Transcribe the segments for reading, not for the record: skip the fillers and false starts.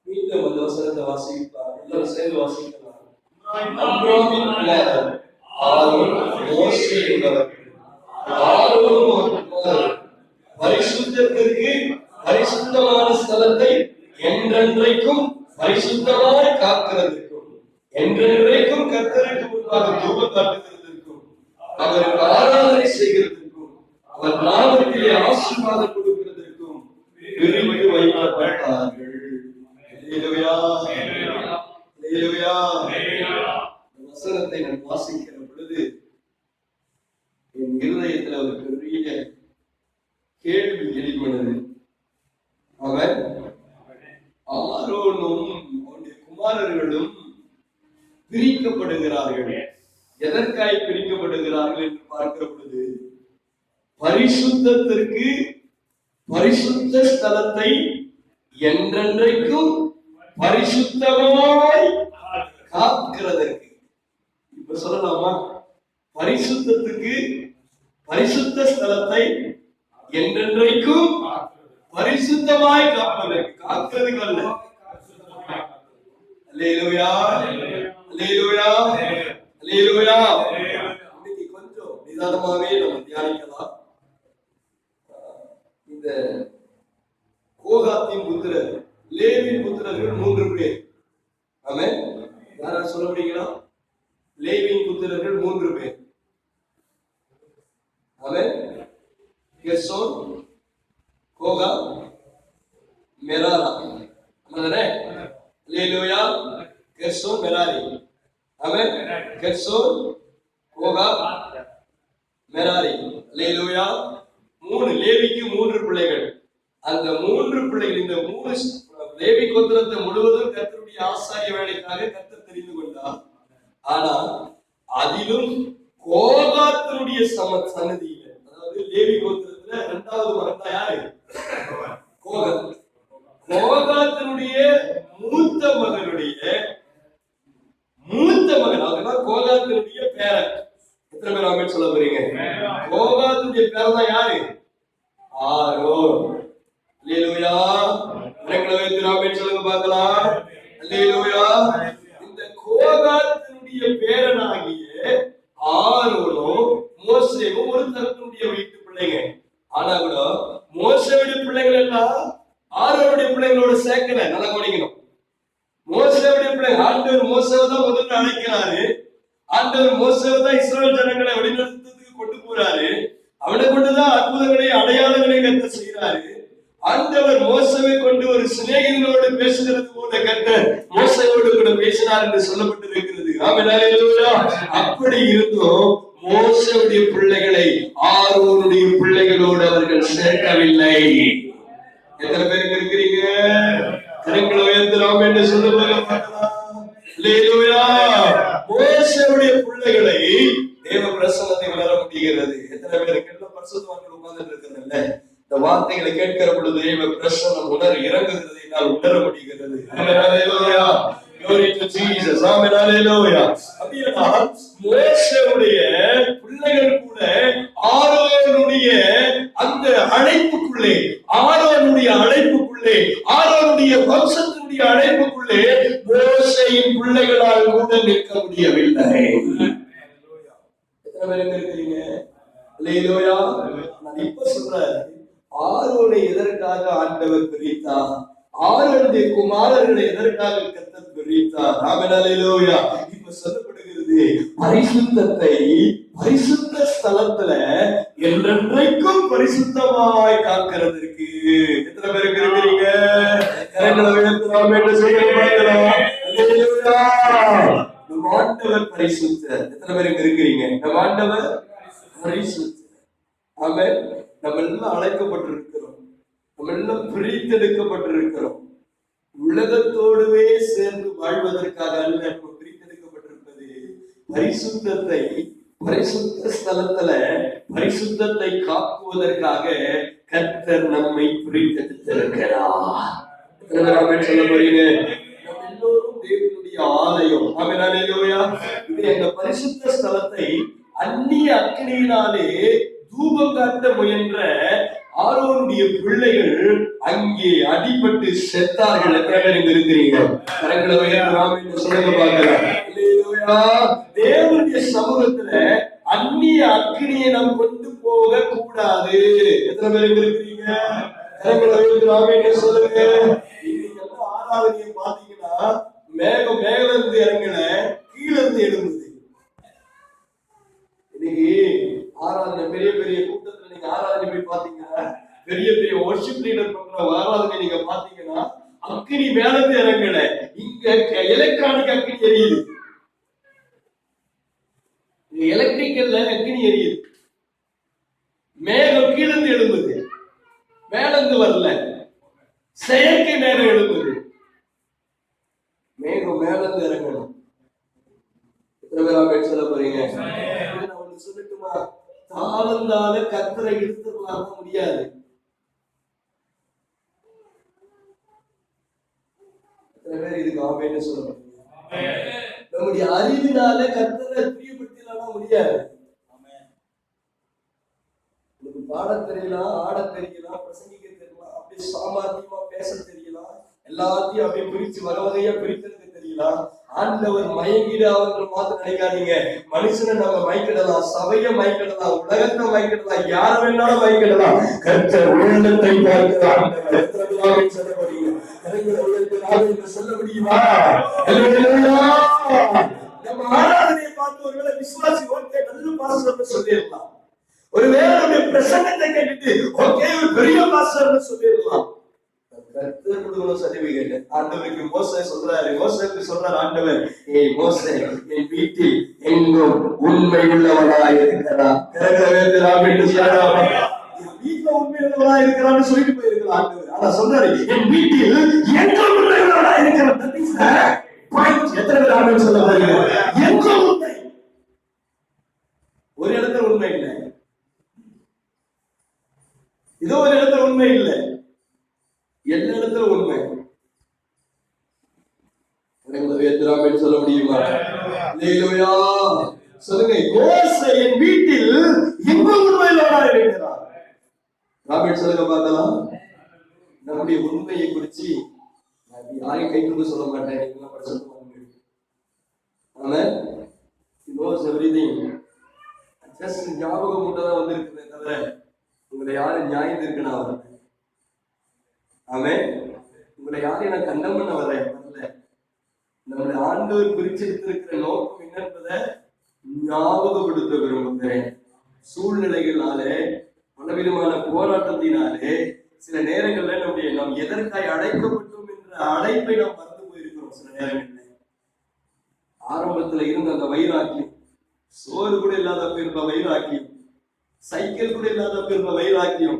மீண்டும் அந்த வசனத்தை வாசிப்பார். எல்லாரும் சேர்ந்து வாசிக்கலாம். அம்ராமின் குமாரர் ஆரோன் மோசே என்பவர்கள். ஆரோன் பரிசுத்தத்திற்கு பரிசுத்தமான ஸ்தலத்தை என்றென்றைக்கும் பரிசுத்தமாய் காக்கிறதுக்கும் என்றென்றைக்கும் கர்த்தருக்கு முன்பாக தூபம் காட்டுகிறதற்கும் அவருக்கு ஆராதனை செய்கிறதற்கும் அவர் நாமத்திலே ஆசீர்வாதம் கொடுக்கிறதற்கும் விரிந்து வைக்கப்பட்டார்கள். வசனத்தை நான் வாசிக்கிற பொழுது என் இருதயத்தில் ஒரு பெரிய கேள்வி எழுப்பினது. அவன் ஆரோனும் அவனுடைய குமாரர்களும் பிரிக்கப்படுகிறார்கள். எதற்காய் பிரிக்கப்படுகிறார்கள் என்று பார்க்கிற பொழுது பரிசுத்தத்திற்கு பரிசுத்த ஸ்தலத்தை என்றென்றைக்கும் பரிசுத்தமாய் காக்கிறதற்கு. இப்ப சொல்லலாமா? பரிசுத்தத்துக்கு பரிசுத்த ஸ்தலத்தை என்றென்றைக்கும் பரிசுத்தமாய் காப்பதற்கு. காக்கிறதுக்கு அல்ல. அல்லேலூயா, அல்லேலூயா, அல்லேலூயா. இன்னைக்கு கொஞ்சம் நிதானமாவே நம்ம தியானிக்கலாம். இந்த கோகாத்தின் புத்திரர், லேவியின் புத்திரர்கள் 3 பேர். ஆமென். யாராவது சொல்ல முடியுங்களா? லேவியின் புத்திரர்கள் 3 பேர். ஆமென். Gershon, Kohath, Merari. ஆமென். அல்லேலூயா. Gershon, Merari. ஆமென். Gershon, Kohath, Merari. அல்லேலூயா. 3 லேவிக்கு 3 பிள்ளைகள். அந்த 3 பிள்ளைகள், இந்த 3 லேவி கோத்திரத்தை முழுவதும் கர்த்தருடைய ஆசாரிய வேலைக்காக கர்த்தர் தெரிந்து கொண்டார். ஆனா அதிலும் கோகாத்தினுடைய சன்னதியில, அதாவது லேவி கோத்திரத்துல 2வது மகன் தான் யாரு? கோகாத். கோகாத்தினுடைய மூத்த மகன் அதுதான் கோகாத்தினுடைய பேரன். எத்தனை பேர் ஆமென் சொல்ல போறீங்க? கோகாத்தினுடைய பேரன் தான் யாரு? ஆரோன். அல்லேலூயா. கரங்களை வைத்து ஆமென் சொல்லுங்க பார்க்கலாம். அல்லேலூயா. இந்த கோகாத்தினுடைய பேரனாகிய ஆரோனும் மோசேவும் ஒரு தரத்தினுடைய வீட்டு பிள்ளைங்க. ஆனா கூட மோசேவுடைய பிள்ளைகள் எல்லாம் ஆரோனுடைய பிள்ளைகளோட சேர்க்கல. நல்லா கவனிக்கணும். மோசேவுடைய பிள்ளைங்க, ஆண்டவர் மோசேவை தான் முதல்ல அழைக்கிறாரு. ஆண்டவர் மோசேவை தான் இஸ்ரவேல் ஜனங்களை வழிநடத்துறதுக்கு கொண்டு போறாரு. அவனை கொண்டுதான் அற்புதங்களை அடையாளங்களை கர்த்தர் செய்கிறாரு. ஆண்டவர் மோசேவை கொண்டு ஒரு சிநேகிதனோடு பேசுகிறது போல கர்த்தர் மோசேவோடு கூட பேசினார் என்று சொல்லப்பட்டிருக்கிறது. ஆமென். அல்லேலூயா. அப்படி இருந்தும் மோசேவுடைய பிள்ளைகளை ஆரோனுடைய பிள்ளைகளோடு அவர்கள் சேர்க்கவில்லை. எத்தனை பேருக்கு இருக்கிறீங்க? கரங்களை உயர்த்தி ஆமென் என்று சொல்லுவாங்க. அல்லேலூயா. மோசேவுடைய பிள்ளைகளை தேவ பிரசன்னத்தை உணர முடிகிறது. எத்தனை பேருக்கு எல்லாம் பரிசுத்தவான்கள் உட்கார்ந்து இருக்கிறதில்ல? இந்த வார்த்தைகளை கேட்கிற பொழுது தேவ பிரசன்னம் இறங்குகிறதை என்னால் உணர முடிகிறது. அல்லேலூயா. Glory to Jesus. ஆமென். அல்லேலூயா. அப்படியானால் மோசேவுடைய பிள்ளைகள் கூட ஆரோனுடைய அந்த அழைப்புக்குள்ளே, ஆரோனுடைய வம்சத்தினுடைய அழைப்புக்குள்ளே மோசேயின் பிள்ளைகளால் கூட நிற்க முடியவில்லை. எத்தனை பேர் இருக்கிறீங்க? அல்லேலூயா. நான் இப்ப சொல்றேன், ஆரோனை எதற்காக ஆண்டவர் பிரித்தார்? ஆரோனுடைய குமாரர்களை எதற்காக கர்த்தர் பிரித்தார்? ஆமென். அல்லேலூயா. இப்ப சொல்லப்படுகிறது, பரிசுத்தத்தை பரிசுத்த ஸ்தலத்துல என்றென்றைக்கும் பரிசுத்தமாய் காக்கிறதற்கு. எத்தனை பேருக்கு இருக்கிறீங்க? கரங்களை உயர்த்தி ஆமென் சொல்லுங்க. அல்லேலூயா. நம் ஆண்டவர் பரிசுத்தர். எத்தனை பேருக்கு இருக்கிறீங்க? நம் ஆண்டவர் பரிசுத்தர். ஆமென். நம்ம எல்லாம் அழைக்கப்பட்டிருக்கிறோம். நம்ம எல்லாம் பிரித்தெடுக்கப்பட்டிருக்கிறோம். உலகத்தோடுவே சேர்ந்து வாழ்வதற்காக அல்ல நம்ம பிரித்தெடுக்கப்பட்டிருப்பது. பரிசுத்தத்தை பரிசுத்த ஸ்தலத்துல பரிசுத்தத்தை காக்குவதற்காக கர்த்தர் நம்மை பிரித்தெடுத்திருக்கிறார். சொல்ல போறீங்க? நம்ம எல்லோரும் தேவனுடைய ஆலயம். ஆமென். அல்லேலூயா. இந்த பரிசுத்த ஸ்தலத்தை அந்நிய அக்கினியினாலே தூபம் காட்ட முயன்ற ஆரோனுடைய பிள்ளைகள் அங்கே அடிபட்டு செத்தார்கள். எத்தனை பேர் இங்க இருக்கிறீங்க? கரங்களை உயர்த்தி சொல்லுங்க பார்க்கலாம். தேவனுடைய சமூகத்துல அந்நிய அக்னியை நாம் கொண்டு போக கூடாது. எத்தனை பேர் இங்க இருக்கிறீங்க? கரங்களை உயர்த்தி சொல்லுங்க. இன்னைக்கு எல்லாம் ஆராதனையை பாத்தீங்கன்னா மேகம் மேல இருந்து இறங்கின கீழ இருந்து எழும்புது. இன்னைக்கு ஆராதனை பெரிய பெரிய கூட்டத்துல நீங்க ஆராதனை போய் பாத்தீங்கன்னா, பெரிய பெரிய வொர்ஷிப் லீடர் பண்ற ஆராதனை நீங்க பாத்தீங்கன்னா அக்னி மேல இருந்து இறங்கல, இங்க எலக்ட்ரானிக் அக்னி எரியுது. எலக்ட்ரிக்கல்ல அக்னி எரியுது. மேகம் கீழ இருந்து எழும்புது, மேல இருந்து வரல, செயற்கை மேகம் எழும்புது. மேகம் மேல இருந்து இறங்கணும். எத்தனை பேர் சொல்ல போறீங்க? சொல்லட்டுமா? தாளந்தால கர்த்தரை இழுத்துலாம் முடியாது. எத்தனை பேர் இதுக்கு ஆமென்னு சொல்ல போறீங்க? நம்முடைய அறிவினால கர்த்தரை பிரியப்படுத்தலாம் முடியாது. உங்களுக்கு பாட தெரியலாம், ஆட தெரியலாம், பிரசங்கிக்க தெரியலாம், அப்படியே சாமர்த்தியமா பேச தெரியலாம், எல்லாத்தையும் அப்படியே பிரிச்சு வகை வகையா பிரிக்கிறதுக்கு தெரியலாம். ஆண்டவர் மயங்கிடாவர்கள் மாத்திரம் நினைக்காதீங்க. மனுஷனை நம்ம மயக்கிடலாம், சபையை மயக்கிடலாம், உலகத்தை மயக்கிடலாம், யார வேணாலும் மயக்கிடலாம். கர்த்தர் உள்ளத்தை பார்க்கிறார். சொல்ல முடியுமா? நம்ம ஆராதனையை பார்த்து ஒருவேளை விசுவாசி ஓகே நல்ல பாஸ்டர்னு சொல்லிடலாம். ஒருவேளை நம்ம பிரசங்கத்தை கேட்டுட்டு ஓகே ஒரு பெரிய பாஸ்டர்னு சொல்லிடலாம். கர்த்தர் கொடுக்கணும் சர்டிபிகேட். ஆண்டவருக்கு மோசே சொல்றாரு, மோசேக்கு சொல்றாரு ஆண்டவர், ஏய் மோசே, என் வீட்டில் எங்கும் உண்மை உள்ளவனாய் இருக்கிறான். வீட்டுல உண்மை உள்ளவனாய் இருக்கிறான்னு சொல்லிட்டு போயிருக்கலாம் ஆண்டவர். ஆனா சொல்றாரு, என் வீட்டில் எங்கும் உண்மை உள்ளவனாய் இருக்கிறான். எத்தனை பேர் ஆண்டவர் சொல்ல பாருங்க, எங்கும் உண்மை. ஒரு இடத்துல உண்மை இல்லை, இதோ ஒரு இடத்துல உண்மை இல்லை, எல்லா இடத்துல உண்மை. சொல்ல முடியுமா? சொல்லுங்க. மோசே என் வீட்டில் எங்கும் உண்மையிலோடு இருக்கிறார். ராபர்ட் சொல்லுங்க பார்க்கலாம். நம்முடைய உண்மையை குறிச்சு யாரையும் கை கொண்டு சொல்ல மாட்டேன். நீங்க படிச்சு ஞாபகம் மட்டும்தான் வந்திருக்குமே தவிர உங்களை யாரும் நியாயம் இருக்குன்னா வரல. ஆமென். உங்களை யாரையும் நான் கண்டம் பண்ண வரல. நம்முடைய ஆண்டவர் பிரிச்செடுத்திருக்கிற நோக்கம் என்னன்றதை ஞாபகப்படுத்த விரும்புகிறேன். சூழ்நிலைகளாலே, பலவிதமான போராட்டத்தினாலே சில நேரங்கள்ல நாம் எதற்காய் அழைக்கப்பட்டோம் என்ற அழைப்பை நாம் மறந்து போயிருக்கிறோம். சில நேரங்கள்ல ஆரம்பத்துல இருந்த அந்த வைராக்கியம், சோறு கூட இல்லாதப்ப இருந்த வைராக்கியம், சைக்கிள் கூட இல்லாதப்ப இருந்த வைராக்கியம்,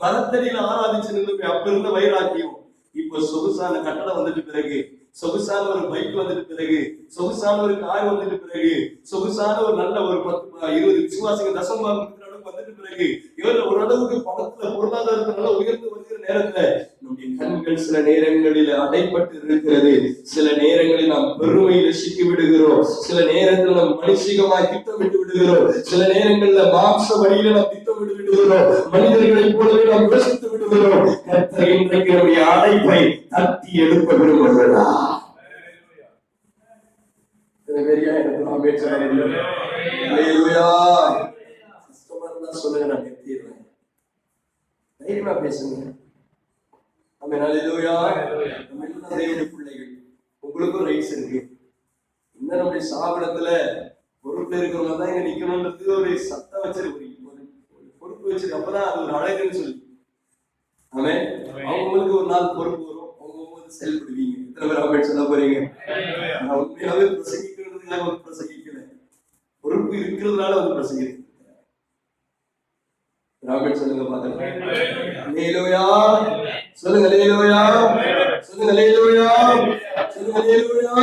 மரத்தடியில ஆராதிச்சு நின்று அப்ப இருந்த வைராக்கியம், இப்ப சொகுசான கட்டடம் வந்துட்டு பிறகு, சொகுசான ஒரு பைக் வந்துட்டு பிறகு, சொகுசான ஒரு கார் வந்துட்டு பிறகு, சொகுசான ஒரு நல்ல ஒரு 10-20 விசுவாசிகள் தசமபாகம் அளவுக்கு வந்துட்டு பிறகு, இவர ஓரளவுக்கு பணத்துல பொருளாதாரத்தினால உயர்ந்து வருகிற நேரத்துல நம்முடைய கண்கள் சில நேரங்களில் அடைப்பட்டு இருக்கிறது. சில நேரங்களில் நாம் பெருமையில சிக்கி விடுகிறோம். சில நேரத்தில் நாம் மனுஷிகமாய் திட்டமிட்டு விடுகிறோம். சில நேரங்கள்ல மாம்ச வழியில நாம் திட்டமிட்டு விடுகிறோம். மனிதர்களை போலவே நாம் யோசித்து விடுகிறோம். கர்த்தர் இன்றைக்கு நம்முடைய அழைப்பை தட்டி எழுப்ப விரும்புகிறா. சொல்லுங்க, நான் நிறுத்திடுறேன். தைரியமா பேசுங்க. பிள்ளைகள் உங்களுக்கும் ரைட்ஸ் இருக்கு. இன்னும் நம்முடைய ஸ்தாபனத்துல பொறுப்புல இருக்கிறவங்க தான் இங்க நிக்கணும்ன்றது ஒரு சட்டம் வச்சிருக்கு, பொறுப்பு வச்சிருக்கு. அப்பதான் அது ஒரு அழகுன்னு சொல்லி அவங்களுக்கு ஒரு நாள் பொறுப்பு வரும், அவங்க செயல்படுவீங்க. எத்தனை பேர் அவங்க சொல்ல போறீங்க? நான் உண்மையாவே பிரசங்கிக்கிறதுக்காக பிரசங்கிக்கல, பொறுப்பு இருக்கிறதுனால வந்து பிரசங்கிக்கிறேன். ராபர்ட் சொல்லுங்க பாருங்க. ஹalleluya சொல்லுங்க. ஹalleluya சொல்லுங்க. ஹalleluya சொல்லுங்க. ஹalleluya.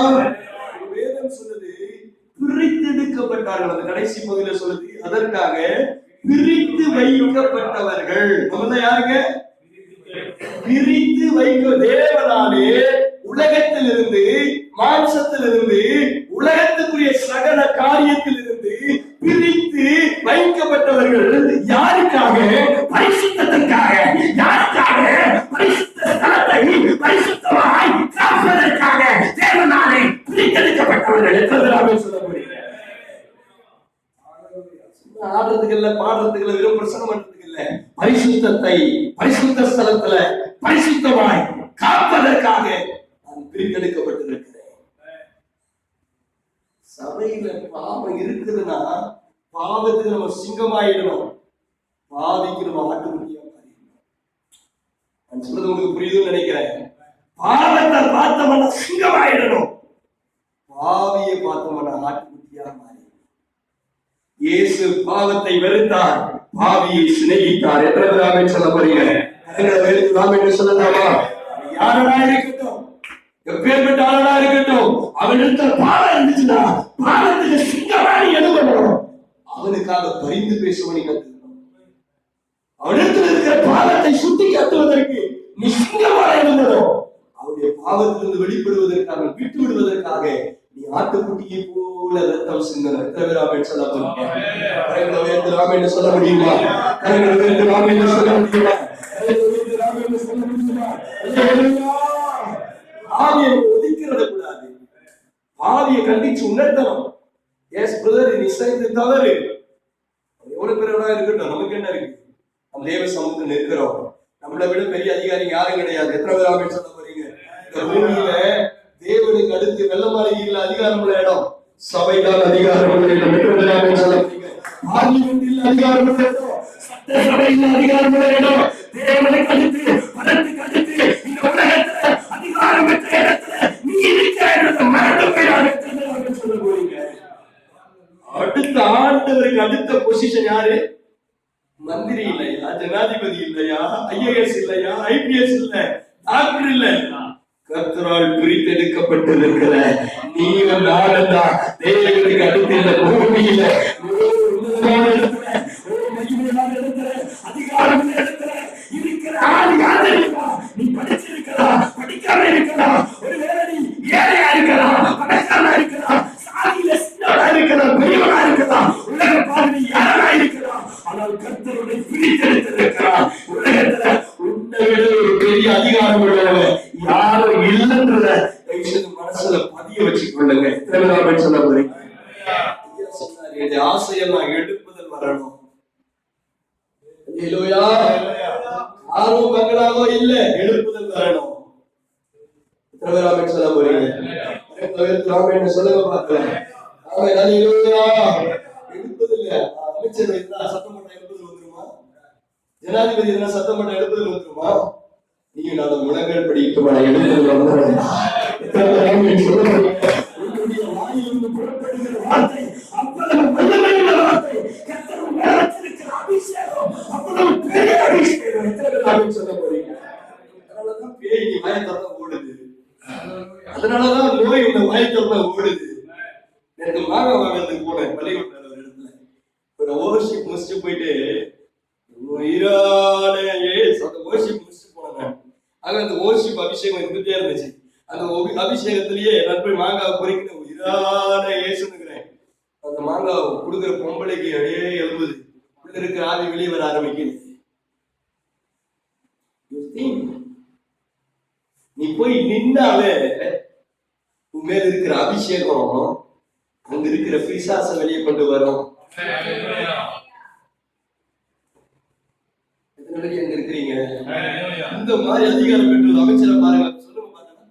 வேதம் சொல்லுது பிரித்தெடுக்கப்பட்டார்கள். அந்த கடைசி பகுதியில சொல்லுது அதற்காக பிரித்து வைக்கப்பட்டவர்கள். நம்ம யாருங்க? பிரித்து வைக்க தேவனாலே உலகத்திலிருந்து, மாம்சத்திலிருந்து, உலகத்துக்குரிய சகல காரியத்திலிருந்து பிரித்து வைக்கப்பட்டவர்கள். யாருக்காக? பரிசுத்தத்திற்காக. இல்ல, பாடுறதுக்கு இல்ல, வெறும் பிரசங்கம் பண்றதுக்கு இல்ல, பரிசுத்தத்தை பரிசுத்த ஸ்தலத்துல பரிசுத்தமாய் காப்பதற்காக நான் பிரித்தெடுக்கப்பட்டிருக்கிறேன். சபையில பாவம் இருக்குதுன்னா பாவத்துக்கு நம்ம சிங்கமாயிடணும், பாவிக்கு நம்ம ஆட்டுக்குட்டியா மாறிடணும். நான் சொல்றது உங்களுக்கு புரியுதுன்னு நினைக்கிறேன். பாவத்தை பார்த்தோம்னா சிங்கமாயிடணும், பாவியை பார்த்தோம்னா ஆட்டுக்குட்டியா மாறிடணும். இயேசு பாவத்தை வெறுத்தார், பாவியை சிநேகித்தார். எத்தனை பேர் சொல்ல போறீங்க? சொல்லலாமா? யாரா இருக்கட்டும், எப்பேற்பட்ட ஆளா இருக்கட்டும், அவனிடத்துல பாவம் இருந்துச்சுன்னா பாவத்துக்கு சிங்கமானி எழுதணும். அவனுக்காக பரிந்து பேசுவனை கற்றுக்கணும். அவனிடத்தில் இருக்கிற பாவத்தை சுட்டி காட்டுவதற்கு நீ சிங்கமாக எழுதணும். அவருடைய பாவத்திலிருந்து வெளிப்படுவதற்காக, விட்டு விடுவதற்காக நீ ஆட்டுக்குட்டியை போல ரத்தம் சிந்தன. எத்தனை பேர் ஆமென் சொல்ல போறீங்க? கரங்களை உயர்த்தி ஆமென் சொல்ல முடியுமா? கரங்களை உயர்த்தி ஆமென் சொல்ல முடியுமா? ஆவியை ஒதுக்கிறது கூடாது, ஆவியை கண்டிச்சு உணர்த்தணும். எஸ் பிரதர், நீ செய்து தவறு. எவ்வளவு பேரோட இருக்கட்டும், நமக்கு என்ன இருக்கு? நம்ம தேவ சமூகத்தில் இருக்கிறோம், நம்மளை விட பெரிய அதிகாரி யாரும் கிடையாது. எத்தனை பேர் ஆமென் சொல்ல போறீங்க? இந்த பூமியில தேவனுக்கு அடுத்து வெள்ளமாளிகையில் அதிகாரம் உள்ள இடம் சபைதான். அதிகாரம் உள்ள இடம். எத்தனை பேர் ஆமென் சொல்ல போறீங்க? பார்லிமெண்டில் அதிகாரம் உள்ள இடம், சட்டசபையில் அதிகாரம் உள்ள இடம், தேவனுக்கு அடுத்து பணத்துக்கு அடுத்து இந்த உலகத்துல அதிகாரம் பெற்ற இடத்துல நீ இருக்கிற மறந்து போயிடாது. சொல்ல போறீங்க. அடுத்த ஆண்டவருக்கு அடுத்த பொசிஷன் யாரு? மந்திரி இல்லையா, ஜனாதிபதி இல்லையா, ஐஏஎஸ் இல்லையா, ஐபிஎஸ் இல்ல, டாக்டர் இல்ல, கர்த்தரால் பிரித்தெடுக்கப்பட்டிருக்கிற நீ நாளா தேவனுக்கு அடுத்து இந்த பூமியில அதிகாரம் இருக்கிற ஆள் யாரு? நீ படிச்சிருக்கலாம், படிக்காம இருக்கலாம், ஒருவேளை நீ ஏழையா இருக்கலாம், பணக்காரனா இருக்கலாம், சாதியில சின்னவனா இருக்கலாம், பெரியவனா இருக்கலாம், உலக பார்வை யாரா இருக்கலாம், ஆனால் கர்த்தருடைய பிரித்தெடுத்திருக்கிறார். உலகத்துல உன்னை விட ஒரு பெரிய அதிகாரம் உள்ளவங்க யாரும் இல்லைன்றத மனசுல பதிய வச்சுக் கொள்ளுங்க. எத்தனை சொல்ல போறீங்க? சொன்னாரு, ஆசையெல்லாம் எடுப்புதல் வரணும். யாரும் பங்களாவோ இல்ல, எழுப்புதல் வரணும். சொல்ல போறீங்க? சொல்லுங்க பார்க்கலாம். எழுப்புதல் இல்ல, அமைச்சர் சட்டமன்றம் எழுப்புதல் வந்துருமா? ஜனாதிபதி எதுனா சட்டமன்றம் எழுப்புதல் வந்துருமா? நீங்க நான் முழங்கல் படிக்கட்டுமா? எழுப்புதல் வந்துடும். வாயிலிருந்து புறப்படுகிற வார்த்தை அவ்வளவு வல்லமையுள்ள வார்த்தை. அபிஷேகம் அவ்வளவு பெரிய அபிஷேகம். சொல்ல போறீங்க? அதனாலதான் பேய் நீ வாயை திறந்தா ஓடுது, அதனாலதான் நோய் இந்த வாயை திறந்தா ஓடுது. எனக்கு மாங்காய் வாங்கறதுக்கு போனேன் பள்ளிக்கூட ஒரு இடத்துல. ஒரு ஓவர்ஷிப் முடிச்சுட்டு போயிட்டு உயிரான அந்த ஓவர்ஷிப் முடிச்சுட்டு போனேன். ஆக அந்த ஓவர்ஷிப் அபிஷேகம் இருந்துட்டே இருந்துச்சு. அந்த அபிஷேகத்திலேயே நான் போய் மாங்காய் பொறிக்கிற உயிரான ஏசுனுங்கிறேன். அந்த மாங்காய் கொடுக்குற பொம்பளைக்கு அடியே எழுபது உள்ள இருக்கிற ஆவி வெளியே வர ஆரம்பிக்குது. நீ போய் நின்னாலே உன் மேல இருக்கிற அபிஷேகம் அங்க இருக்கிற பிசாச வெளியே கொண்டு வரும். எத்தனை பேர் அங்க இருக்கிறீங்க? இந்த மாதிரி அதிகாரம் பெற்றது அமைச்சரை பாருங்க. சொல்லுங்க பாருங்க,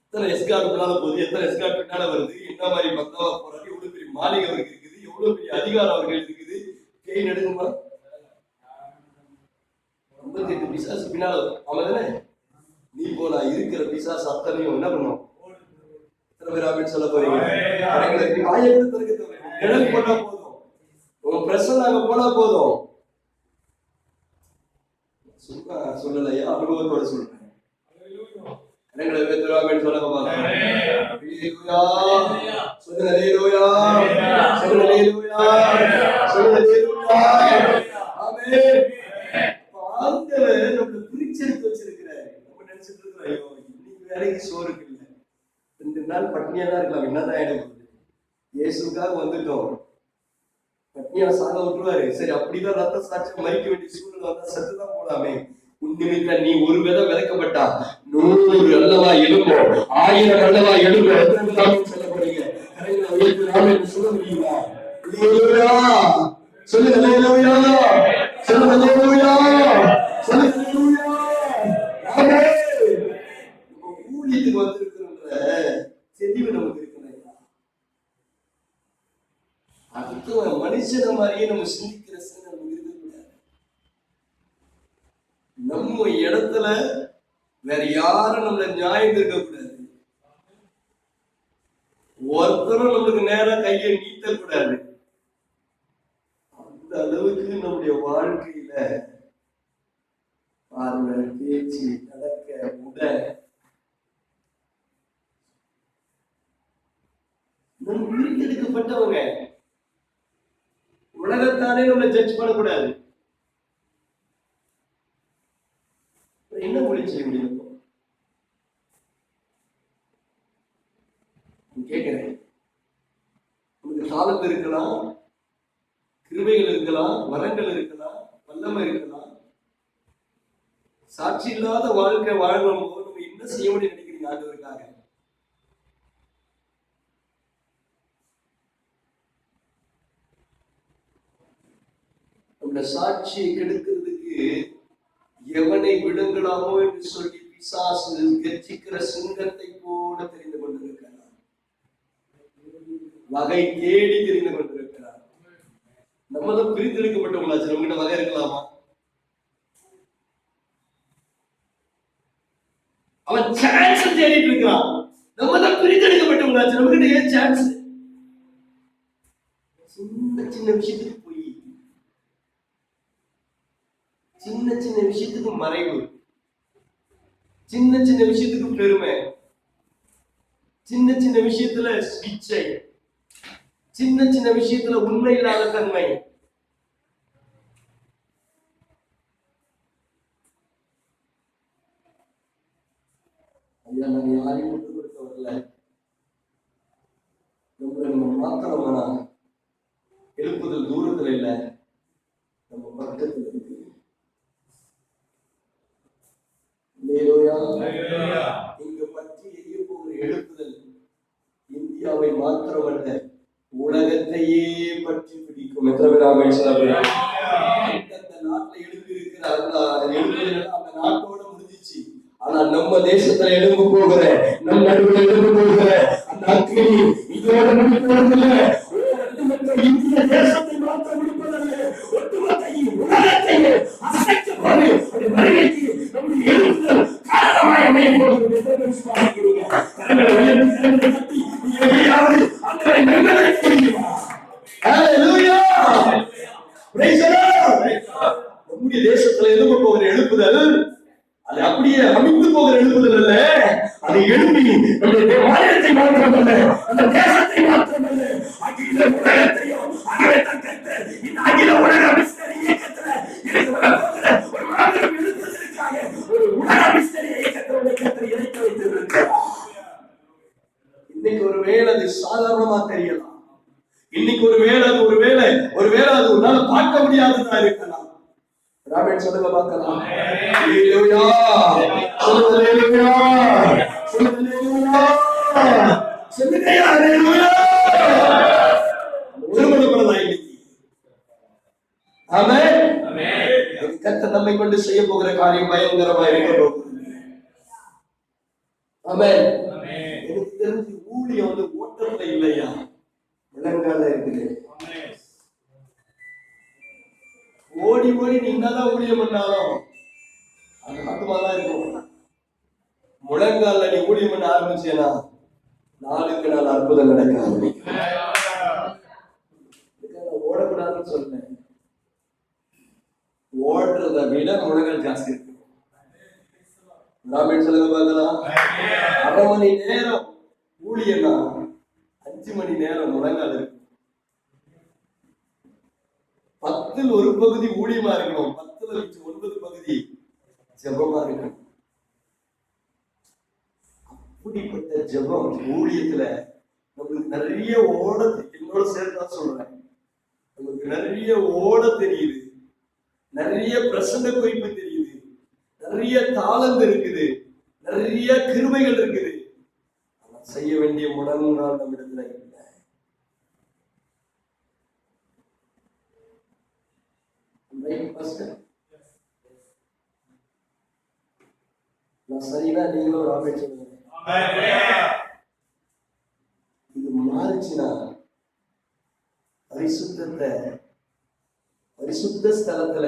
எத்தனை எஸ்கார்ட் பின்னால போகுது, எத்தனை எஸ்கார்ட் பின்னால வருது, என்ன மாதிரி பக்தாவா போறாரு, எவ்வளவு பெரிய மாளிகை அவருக்கு இருக்குது, எவ்வளவு பெரிய அதிகாரம் அவர்கள் இருக்குது. கை நடுங்குமா? 58 பிசாசு பின்னால அவன் தானே. நீ போல இருக்கிற பிசாசு அத்தனையும் என்ன பண்ணும்? எத்தனை பேர் ஆமென் சொல்ல போறீங்க? நிழல் போட்டா போதும், உங்க பிரசன்ன அங்க போனா போதும். சும்மா சொல்லலையா, அனுபவத்தோட சொல்றேன். கரங்களை உயர்த்தி ஆமென் சொல்லுங்க பாருங்க. ஹalleluya சொல்லுங்க, ஹalleluya சொல்லுங்க, ஹalleluya சொல்லுங்க, ஹalleluya ஆமென். ஆண்டவர் நம்மள பிரிச்செடுத்து வச்சிருக்கிறார். நம்ம நினைச்சிட்டு இருக்கோம், ஐயோ இன்னைக்கு வேலைக்கு சோறுக்கு இல்ல, 2 நாள் பட்னியா தான் இருக்கலாம், என்னதான் ஆயிடும். இயேசுக்காக வந்துட்டோம், பட்னியா சாக விட்டுருவாரு. சரி, அப்படிதான் ரத்த சாட்சியம் மறிக்க வேண்டிய சூழ்நிலை வந்தா செத்துதான் போலாமே. உன்னிமித்த நீ ஒரு விதை விதைக்கப்பட்டா 100 அல்லவா எழுப்போம், 1000 அல்லவா எழுப்போம். சொல்ல போறீங்க? சொல்ல முடியுமா? அல்லேலூயா. சொல்லுங்க அல்லேலூயா. சொல்லுங்க அல்லேலூயா. சொல்லுங்க அல்லேலூயா. ஊழியத்துக்கு வந்திருக்கிற தெளிவு நமக்கு இருக்கிறதா? அடுத்த மனுஷன மாதிரியே நம்ம சிந்திக்கிற சிந்தனை நமக்கு இருக்கக்கூடாது. நம்ம இடத்துல வேற யாரும் நம்மள நியாயம் இருக்கக்கூடாது. ஒருத்தரும் நம்மளுக்கு நேரம் கையை நீட்டக்கூடாது. அந்த அளவுக்கு நம்முடைய வாழ்க்கையில பார்வை, பேச்சு, நடக்க, உட நம்ம பிரித்தெடுக்கப்பட்டவங்க. உலகத்தானே நம்மளை ஜட்ஜ் பண்ணக்கூடாது. என்ன மொழி செய்ய முடியும்? கேட்கிறேன். உங்களுக்கு தாளம் இருக்கலாம், கிருபைகள் இருக்கலாம், வரங்கள் இருக்கலாம், வல்லமை இருக்கலாம். சாட்சி இல்லாத வாழ்க்கை வாழ்வோம் போது நம்ம என்ன செய்ய முடியும் நினைக்கிறீங்க? ஆண்டவருக்காக நம்முடைய சாட்சியை கெடுக்கிறதுக்கு எவனை விழுங்கலாமோ என்று சொல்லி பிசாசு கர்ஜிக்கிற சிங்கத்தை போல தெரிந்து கொண்டிருக்கிறார். வகை தேடி தெரிந்து கொண்டிருக்கிறார். நம்ம தான் பிரித்தெடுக்கப்பட்டவங்களாச்சு. நம்ம கிட்ட வகை இருக்கலாமா? அவன் சான்ஸ் தேடிட்டு இருக்கிறான். நம்ம தான் பிரித்தெடுக்கப்பட்டவங்களாச்சு. நம்ம கிட்ட ஏன் சான்ஸ்? சின்ன சின்ன விஷயத்துக்கு போய், சின்ன சின்ன விஷயத்துக்கு மறைவு, சின்ன சின்ன விஷயத்துக்கு பெருமை, சின்ன சின்ன விஷயத்துல இச்சை, சின்ன சின்ன விஷயத்துல உண்மை இல்லாத தன்மை. ஐயா, நாங்க யாரையும் விட்டு கொடுக்க வரல. நம்ம மாத்திரமானா எழுப்புதல் தூரத்துல இல்ல, நம்ம பக்கத்துல இருக்கு. இங்க பற்றி எரிய போகிற எழுப்புதல் இந்தியாவை மாத்திரமல்ல, உலகத்தையே பற்றி பிடிக்கும். எத்தனை பேர் ஆமென் சொல்லுங்க? அந்த நாட்டுல எழுப்பி இருக்கிற அந்த நாட்டோட முடிஞ்சிச்சு. ஆனா நம்ம தேசத்துல எழும்பு போகிற, நம் நடுவில் எழும்பு போகிற அந்த அக்கினி இதோட முடிப்பதில்லை. இந்திய தேசத்தை மாற்ற முடிப்பதல்ல, ஒட்டுமொத்த உலகத்தையே அசைக்க போது வருகைக்கு நம்முடைய எழுப்புதல் காரணமாய் அமைய போகிறது. நம்முடைய தேசத்துல எழும்ப போகிற எழுப்புதல் அது அப்படியே அமைந்து போகிற எழுப்புதல் அல்ல. அது எழுப்பி நம்முடைய மாநிலத்தை மாத்திரமல்ல, அந்த தேசத்தை மாத்திரமல்ல, அகில உலகத்தையும் இந்த அகில உலக மிஸ்டரி இயக்கத்துல ஒரு மாபெரும் எழுப்புதலுக்காக ஒரு உலக மிஸ்டரி இயக்கத்தில் இணைத்து வைத்திருக்கிறார். இன்னைக்கு ஒரு வேளை அது சாதாரணமா தெரியலாம். இன்னைக்கு ஒரு வேளை அது உன்னால பார்க்க முடியாததா இருக்கலாம். ராமன் சொல்லுங்க பார்க்கலாம். ஹalleluya, ஹalleluya, ஹalleluya, ஹalleluya. ஒருமனப்படலாம் இன்னைக்கு. ஆமென், ஆமென். கர்த்தர் நம்மை கொண்டு செய்ய போகிற காரியம் பயங்கரமா இருக்க போகுது. ஆமென், ஆமென். எனக்கு தெரிஞ்சு ஊழியம் வந்து ஓட்டத்துல இல்லையா, விலங்கால இருக்குது. ஓடி ஓடி நீ என்னதான் ஊழியம் பண்ணாலும் அது மட்டுமாதான் இருக்கும். முழங்கால நீ ஊழியம் பண்ண ஆரம்பிச்சேனா நாளுக்கு நாள் அற்புதம் நடக்க ஆரம்பிக்கும். ஓடக்கூடாதுன்னு சொன்னேன். ஓடுறத விட முழங்கால் ஜாஸ்தி இருக்கு. ராமன் சொல்லுங்க பார்க்கலாம். 1/2 மணி நேரம் ஊழியம்னா 5 மணி நேரம் முழங்கால் இருக்கு. 10ல் 1 பகுதி ஊழியமா இருக்கணும், 10ல் 9 பகுதி ஜெபமா இருக்கணும். அப்படிப்பட்ட ஜெபம் ஊழியத்துல நம்மளுக்கு நிறைய ஓட, என்னோட சேர்த்தா சொல்றேன், நமக்கு நிறைய ஓட தெரியுது, நிறைய பிரசங்க குறிப்பு தெரியுது, நிறைய தாளந்து இருக்குது, நிறைய கிருபைகள் இருக்குது. செய்ய வேண்டிய முடங்கால் நம்ம இடத்துல இல்லை. நான் சரினா நீங்களும் ஒரு ஆபரேட் சொல்லுங்க. இது மாறிச்சுன்னா பரிசுத்த ஸ்தலத்துல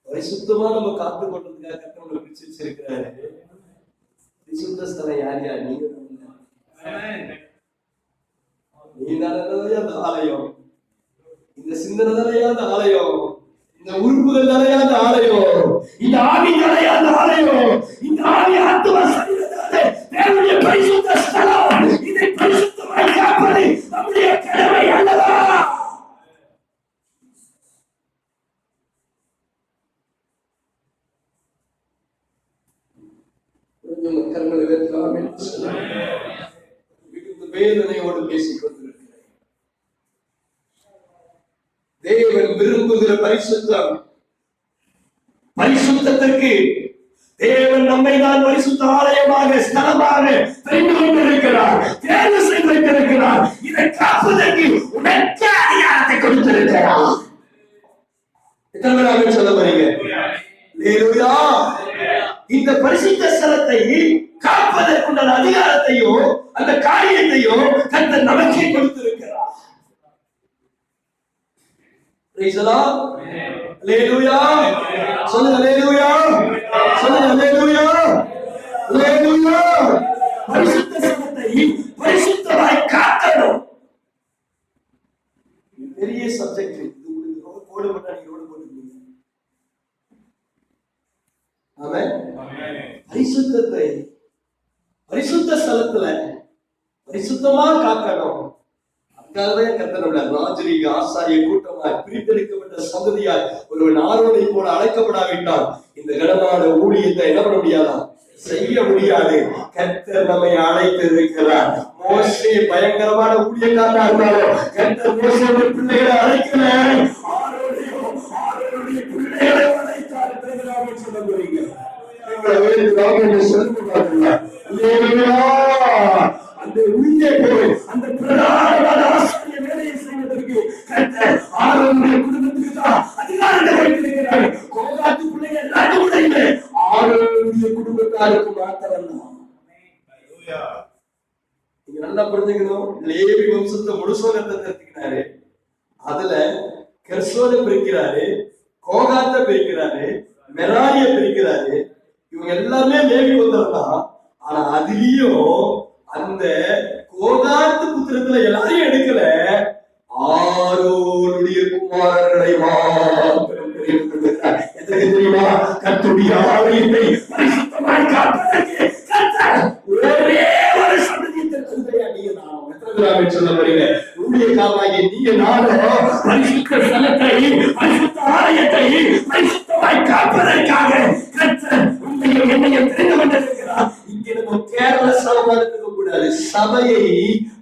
பரிசுத்தமா நம்ம காத்து கொண்டதுக்காக நம்மளை பிரிச்சு வச்சிருக்கிறாரு. பரிசுத்த ஸ்தலம் யார் யார்? நீங்க அந்த ஆலயம், இந்த சிந்தனை தானே அந்த ஆலயம், இந்த உறுப்புகள் தானே அந்த ஆலயம், இந்த ஆவி தானே அந்த ஆலயம், இந்த ஆவி ஆத்துமா சரீரத்தாலே தேவனுடைய பரிசுத்த ஸ்தலம். இதை பரிசுத்தமாய் காப்பது நம்முடைய கடமை அல்லவா? கரங்களை உயர்த்தலாமே. வேதனையோடு பேசிக் கொண்டிருக்கிறேன். தேவன் விரும்புகிற பரிசுத்தம், பரிசுத்தத்திற்கு தேவன் நம்மை தான் பரிசுத்த ஆலயமாக ஸ்தலமாக தெரிந்து கொண்டிருக்கிறார், தேர்வு செய்து வைத்திருக்கிறார். இதை காப்பதற்கு உனக்கு அதிகாரத்தை கொடுத்திருக்கிறார். எத்தனை பேர் சொல்ல போறீங்க? இந்த பரிசுத்த ஸ்தலத்தை காப்பதற்குண்டான அதிகாரத்தையோ அந்த காரியத்தையோ கர்த்தர் நமக்கே கொடுத்திருக்கிறார். Praise the lord. ஹalleluya. சொல்லுங்க ஹalleluya. சொல்லுங்க ஹalleluya. ஹalleluya. பரிசுத்த ஸ்தலத்தை பரிசுத்தமாய் காக்கணும். பெரிய சப்ஜெக்ட். இது உங்களுக்கு கோடு மட்டும் நீங்க ரோடு போட்டுருக்கீங்க. ஆமென். பரிசுத்தத்தை பரிசுத்த ஸ்தலத்துல பரிசுத்தமா காக்கணும். அதுக்காகவே கர்த்தருடைய ராஜரீக ஆசாரிய கூட்டமாய் பிரித்தெடுக்கப்பட்ட சந்ததியாய் ஒருவன் ஆரோனை போல அழைக்கப்படாவிட்டால் இந்த கனமான ஊழியத்தை என்ன பண்ண முடியாதா? செய்ய முடியாது. கர்த்தர் நம்மை அழைத்து இருக்கிறார். மோசே பயங்கரமான ஊழியக்காரனா இருந்தாலும் கர்த்தர் மோசேயுடைய பிள்ளைகளை அழைக்கல, ஆரோனுடைய பிள்ளைகளை அழைத்தார். சொல்ல போறீங்க அந்த உள்ளே போய் அந்த பிரதான ஆசாரிய வேலையை செய்வதற்கு கர்த்தர் ஆரோனுடைய குடும்பத்துக்கு தான் அதிகாரத்தை வைத்திருக்கிறார். கோகாத்து பிள்ளைகள் எல்லாரும் கூட இல்லை, ஆரோனுடைய குடும்பத்தாருக்கு மாத்திரம்தான். நீங்க நல்லா புரிஞ்சுக்கணும். லேவி வம்சத்தை முழுசோக தத்தினாரு. அதுல கெர்சோனை பிரிக்கிறாரு, கோகாத்த பிரிக்கிறாரு, மெராரிய பிரிக்கிறாரு. இவங்க எல்லாமே லேவி வந்தவர்தான். ஆனா அதுலயும் அந்த கோகாத்து புத்திரத்துல எல்லாரையும் எடுக்கல, ஆரோனுடைய குமாரர்களை மாத்திரம் தெரிவித்திருக்கிறார். எதற்கு தெரியுமா? கர்த்தருடைய ஆலயத்தை பரிசுத்தமாய் காப்பதற்கு கர்த்தர் ஒரே ஒரு சந்ததியை நீங்க நானும் சொல்ல போறீங்க. ஊழியக்காரனாகிய நீங்க நானும் பரிசுத்த ஸ்தலத்தை பரிசுத்த ஆலயத்தை பரிசுத்தமாய் காப்பதற்காக கர்த்தர் உங்களையும் என்னையும் தெரிந்து கொண்டிருக்கிறார். இங்கே நம்ம கேர்லெஸ்ஸாக இருக்க கூடாது. சபையை